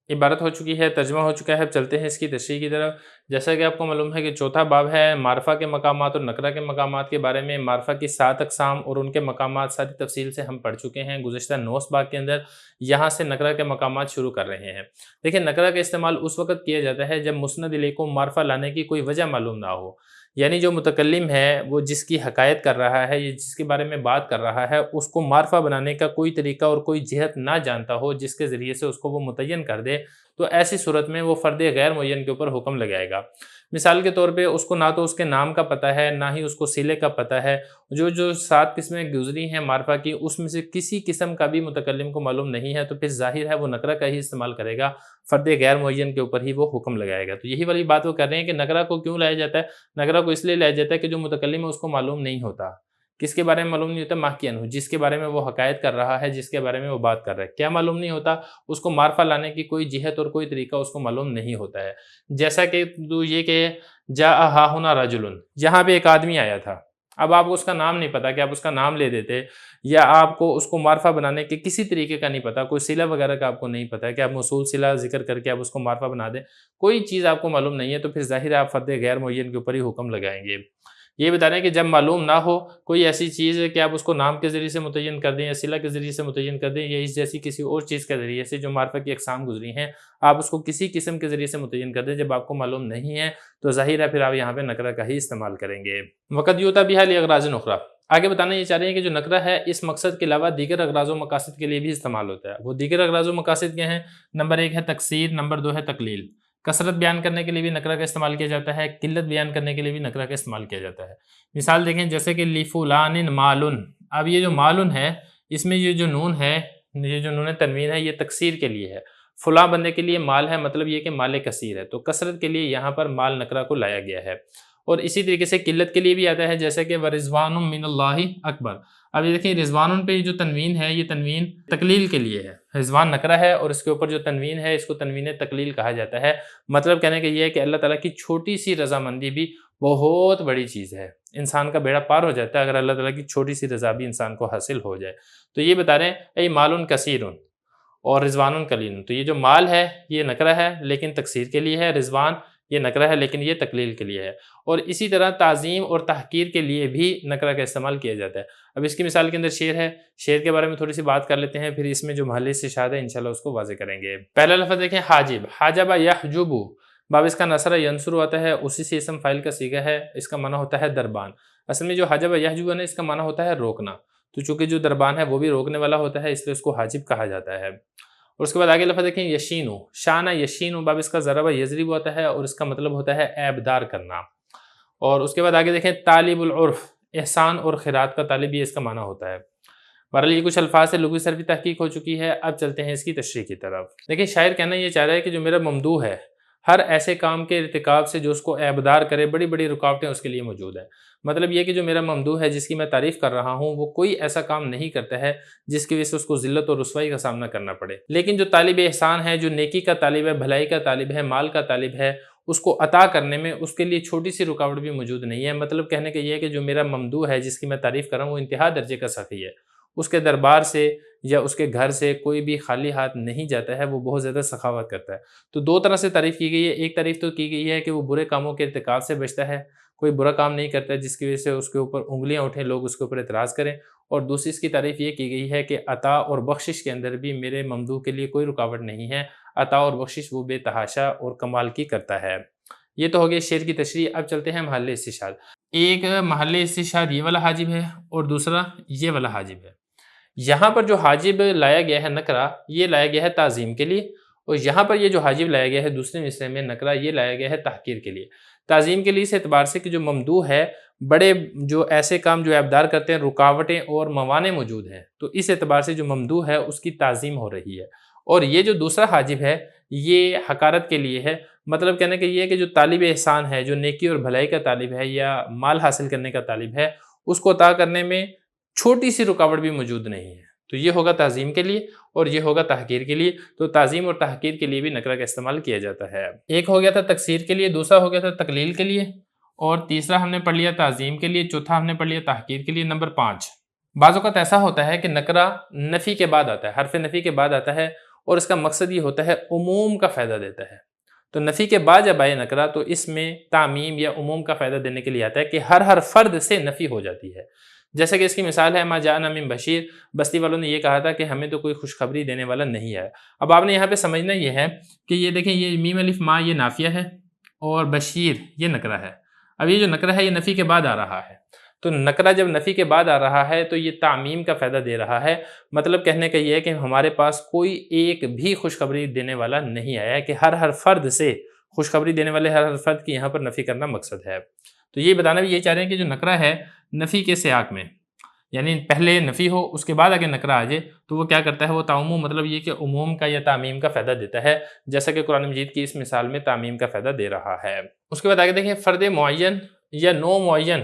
عبارت ہو چکی ہے، ترجمہ ہو چکا ہے، اب چلتے ہیں اس کی تشریح کی طرف۔ جیسا کہ آپ کو معلوم ہے کہ چوتھا باب ہے معرفہ کے مقامات اور نکرہ کے مقامات کے بارے میں۔ معرفہ کی 7 اقسام اور ان کے مقامات ساری تفصیل سے ہم پڑھ چکے ہیں گزشتہ 9 اسباق کے اندر۔ یہاں سے نکرہ کے مقامات شروع کر رہے ہیں۔ دیکھیں، نکرہ کا استعمال اس وقت کیا جاتا ہے جب مسند الیہ کو معرفہ لانے کی کوئی وجہ معلوم نہ ہو، یعنی جو متکلم ہے وہ جس کی حکایت کر رہا ہے یا جس کے بارے میں بات کر رہا ہے، اس کو معرفہ بنانے کا کوئی طریقہ اور کوئی جہت نہ جانتا ہو جس کے ذریعے سے اس کو وہ متعین کر دے، تو ایسی صورت میں وہ فرد غیر معین کے اوپر حکم لگائے گا۔ مثال کے طور پہ اس کو نہ تو اس کے نام کا پتہ ہے، نہ ہی اس کو صلے کا پتہ ہے۔ جو 7 قسمیں گزری ہیں معرفہ کی، اس میں سے کسی قسم کا بھی متکلم کو معلوم نہیں ہے، تو پھر ظاہر ہے وہ نکرہ کا ہی استعمال کرے گا، فرد غیر معین کے اوپر ہی وہ حکم لگائے گا۔ تو یہی والی بات وہ کر رہے ہیں کہ نکرہ کو کیوں لایا جاتا ہے؟ نکرہ کو اس لیے لایا جاتا ہے کہ جو متکلم ہے اس کو معلوم نہیں ہوتا۔ کس کے بارے میں معلوم نہیں ہوتا؟ محکی عنہ، جس کے بارے میں وہ حکایت کر رہا ہے، جس کے بارے میں وہ بات کر رہا ہے، کیا معلوم نہیں ہوتا؟ اس کو معرفہ لانے کی کوئی جہت اور کوئی طریقہ اس کو معلوم نہیں ہوتا ہے۔ جیسا کہ تو یہ کہ جاء ہاہنا رجل، یہاں پہ ایک آدمی آیا تھا، اب آپ کو اس کا نام نہیں پتا کہ آپ اس کا نام لے دیتے، یا آپ کو اس کو معرفہ بنانے کے کسی طریقے کا نہیں پتا، کوئی صلہ وغیرہ کا آپ کو نہیں پتا کہ آپ موصول صلہ ذکر کر کے آپ اس کو معرفہ بنا دیں، کوئی چیز آپ کو معلوم نہیں ہے، تو پھر ظاہر ہے آپ فرد غیر معین کے اوپر ہی حکم لگائیں گے۔ یہ بتا رہے ہیں کہ جب معلوم نہ ہو کوئی ایسی چیز ہے کہ آپ اس کو نام کے ذریعے سے متعین کر دیں یا صلہ کے ذریعے سے متعین کر دیں یا اس جیسی کسی اور چیز کے ذریعے سے جو معرفہ کی اقسام گزری ہیں آپ اس کو کسی قسم کے ذریعے سے متعین کر دیں، جب آپ کو معلوم نہیں ہے تو ظاہر ہے پھر آپ یہاں پہ نکرہ کا ہی استعمال کریں گے۔ وقد یؤتی بہا لاغراض اخری، آگے بتانا یہ چاہ رہے ہیں کہ جو نکرہ ہے اس مقصد کے علاوہ دیگر اغراض و مقاصد کے لیے بھی استعمال ہوتا ہے۔ وہ دیگر اغراض و مقاصد کیا ہیں؟ نمبر 1 ہے تکثیر، نمبر 2 ہے تقلیل۔ کثرت بیان کرنے کے لیے بھی نکرہ کا استعمال کیا جاتا ہے، قلت بیان کرنے کے لیے بھی نکرہ کا استعمال کیا جاتا ہے۔ مثال دیکھیں جیسے کہ لفلان مال، اب یہ جو مال ہے اس میں یہ جو نون ہے، یہ جو نون تنوین ہے یہ تکثیر کے لیے ہے، فلاں بندے کے لیے مال ہے، مطلب یہ کہ مال کثیر ہے، تو کثرت کے لیے یہاں پر مال نکرہ کو لایا گیا ہے۔ اور اسی طریقے سے قلت کے لیے بھی آتا ہے، جیسے کہ ورضوان من اللہ اکبر، اب یہ دیکھیں رضوان پہ جو تنوین ہے یہ تنوین تقلیل کے لیے ہے، رضوان نکرہ ہے اور اس کے اوپر جو تنوین ہے اس کو تنوین تقلیل کہا جاتا ہے۔ مطلب کہنے کا یہ ہے کہ اللہ تعالیٰ کی چھوٹی سی رضامندی بھی بہت بڑی چیز ہے، انسان کا بیڑا پار ہو جاتا ہے اگر اللہ تعالیٰ کی چھوٹی سی رضا بھی انسان کو حاصل ہو جائے۔ تو یہ بتا رہے ہیں اے مال کثیر اور رضوان قلیل، تو یہ جو مال ہے یہ نکرہ ہے لیکن تکثیر کے لیے ہے، رضوان یہ نکرہ ہے لیکن یہ تقلیل کے لیے ہے۔ اور اسی طرح تعظیم اور تحقیر کے لیے بھی نکرہ کا استعمال کیا جاتا ہے۔ اب اس کی مثال کے اندر شعر ہے، شعر کے بارے میں تھوڑی سی بات کر لیتے ہیں، پھر اس میں جو محل استشہاد ہے انشاءاللہ اس کو واضح کریں گے۔ پہلا لفظ دیکھیں حاجب، حاجب یحجب، باب اس کا نصر ینصر آتا ہے، اسی سے اسم فاعل کا صیغہ ہے، اس کا معنی ہوتا ہے دربان۔ اصل میں جو حاجب یحجب ہے اس کا معنی ہوتا ہے روکنا، تو چونکہ جو دربان ہے وہ بھی روکنے والا ہوتا ہے اس لیے اس کو حاجب کہا جاتا ہے۔ اور اس کے بعد آگے لفظ دیکھیں یشینو، شانہ یشینو، باب اس کا ضرب یضرب ہوتا ہے اور اس کا مطلب ہوتا ہے عیبدار کرنا۔ اور اس کے بعد آگے دیکھیں طالب العرف، احسان اور خیرات کا طالب، یہ اس کا معنی ہوتا ہے۔ بہرحال یہ کچھ الفاظ سے لغوی صرفی تحقیق ہو چکی ہے، اب چلتے ہیں اس کی تشریح کی طرف۔ دیکھیں شاعر کہنا یہ چاہ رہا ہے کہ جو میرا ممدوح ہے ہر ایسے کام کے ارتکاب سے جو اس کو عیبدار کرے، بڑی بڑی رکاوٹیں اس کے لیے موجود ہیں۔ مطلب یہ کہ جو میرا ممدوح ہے جس کی میں تعریف کر رہا ہوں وہ کوئی ایسا کام نہیں کرتا ہے جس کی وجہ سے اس کو ذلت اور رسوائی کا سامنا کرنا پڑے، لیکن جو طالب احسان ہے، جو نیکی کا طالب ہے، بھلائی کا طالب ہے، مال کا طالب ہے، اس کو عطا کرنے میں اس کے لیے چھوٹی سی رکاوٹ بھی موجود نہیں ہے۔ مطلب کہنے کا یہ ہے کہ جو میرا ممدوح ہے جس کی میں تعریف کر رہا ہوں وہ انتہا درجے کا سخی ہے، اس کے دربار سے یا اس کے گھر سے کوئی بھی خالی ہاتھ نہیں جاتا ہے، وہ بہت زیادہ سخاوت کرتا ہے۔ تو دو طرح سے تعریف کی گئی ہے، ایک تعریف تو کی گئی ہے کہ وہ برے کاموں کے ارتکاب سے بچتا ہے، کوئی برا کام نہیں کرتا ہے جس کی وجہ سے اس کے اوپر انگلیاں اٹھیں، لوگ اس کے اوپر اعتراض کریں، اور دوسری اس کی تعریف یہ کی گئی ہے کہ عطا اور بخشش کے اندر بھی میرے ممدوح کے لیے کوئی رکاوٹ نہیں ہے، عطا اور بخشش وہ بے تحاشا اور کمال کی کرتا ہے۔ یہ تو ہو گیا شعر کی تشریح، اب چلتے ہیں محل استشہاد۔ ایک محل استشہاد یہ والا حاجب ہے اور دوسرا یہ والا حاجب ہے۔ یہاں پر جو حاجب لایا گیا ہے نکرہ یہ لایا گیا ہے تعظیم کے لیے، اور یہاں پر یہ جو حاجب لایا گیا ہے دوسرے مصرعے میں نکرہ یہ لایا گیا ہے تحقیر کے لیے۔ تعظیم کے لیے اس اعتبار سے کہ جو ممدوح ہے بڑے جو ایسے کام جو عیبدار کرتے ہیں، رکاوٹیں اور موانع موجود ہیں، تو اس اعتبار سے جو ممدوح ہے اس کی تعظیم ہو رہی ہے۔ اور یہ جو دوسرا حاجب ہے یہ حقارت کے لیے ہے، مطلب کہنے کا یہ ہے کہ جو طالب احسان ہے، جو نیکی اور بھلائی کا طالب ہے یا مال حاصل کرنے کا طالب ہے، اس کو عطا کرنے میں چھوٹی سی رکاوٹ بھی موجود نہیں ہے، تو یہ ہوگا تعظیم کے لیے اور یہ ہوگا تحقیر کے لیے۔ تو تعظیم اور تحقیر کے لیے بھی نکرہ کا استعمال کیا جاتا ہے۔ ایک ہو گیا تھا تکثیر کے لیے، دوسرا ہو گیا تھا تقلیل کے لیے، اور تیسرا ہم نے پڑھ لیا تعظیم کے لیے، چوتھا ہم نے پڑھ لیا تحقیر کے لیے۔ نمبر 5، بعض اوقات ایسا ہوتا ہے کہ نکرہ نفی کے بعد آتا ہے، حرف نفی کے بعد آتا ہے، اور اس کا مقصد یہ ہوتا ہے عموم کا فائدہ دیتا ہے۔ تو نفی کے بعد جب آئے نکرہ تو اس میں تعمیم یا عموم کا فائدہ دینے کے لیے آتا ہے کہ ہر فرد سے نفی ہو جاتی ہے۔ جیسے کہ اس کی مثال ہے ما جاءنا من بشیر، بستی والوں نے یہ کہا تھا کہ ہمیں تو کوئی خوشخبری دینے والا نہیں آیا۔ اب آپ نے یہاں پہ سمجھنا یہ ہے کہ یہ دیکھیں یہ میم الف ما یہ نافیہ ہے اور بشیر یہ نکرہ ہے۔ اب یہ جو نکرہ ہے یہ نفی کے بعد آ رہا ہے، تو نکرہ جب نفی کے بعد آ رہا ہے تو یہ تعمیم کا فائدہ دے رہا ہے۔ مطلب کہنے کا یہ ہے کہ ہمارے پاس کوئی ایک بھی خوشخبری دینے والا نہیں آیا ہے، کہ ہر فرد سے خوشخبری دینے والے ہر فرد کی یہاں پر نفی کرنا مقصد ہے۔ تو یہ بتانا بھی یہ چاہ رہے ہیں کہ جو نکرہ ہے نفی کے سیاق میں، یعنی پہلے نفی ہو اس کے بعد اگر نکرہ آ جائے تو وہ کیا کرتا ہے، وہ تعمیم، مطلب یہ کہ عموم کا یا تعمیم کا فائدہ دیتا ہے، جیسا کہ قرآن مجید کی اس مثال میں تعمیم کا فائدہ دے رہا ہے۔ اس کے بعد آگے دیکھیں فرد معین یا نو معین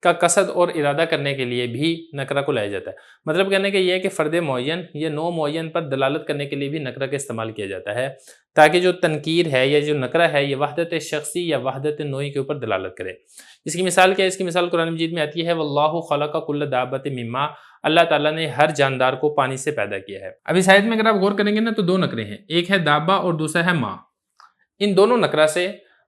کا قصد اور ارادہ کرنے کے لیے بھی نکرہ کو لایا جاتا ہے۔ مطلب کہنے کا یہ ہے کہ فرد معین یا نو معین پر دلالت کرنے کے لیے بھی نکرہ کا استعمال کیا جاتا ہے، تاکہ جو تنکیر ہے یا جو نکرہ ہے یہ وحدت شخصی یا وحدت نوعی کے اوپر دلالت کرے۔ اس کی مثال کیا ہے؟ اس کی مثال قرآن مجید میں آتی ہے واللہ خلق کل دابۃ من ماء، اللہ تعالیٰ نے ہر جاندار کو پانی سے پیدا کیا ہے۔ اب اس آیت میں اگر آپ غور کریں گے نا تو دو نکرے ہیں، ایک ہے دابہ اور دوسرا ہے ماء۔ ان دونوں نکرہ سے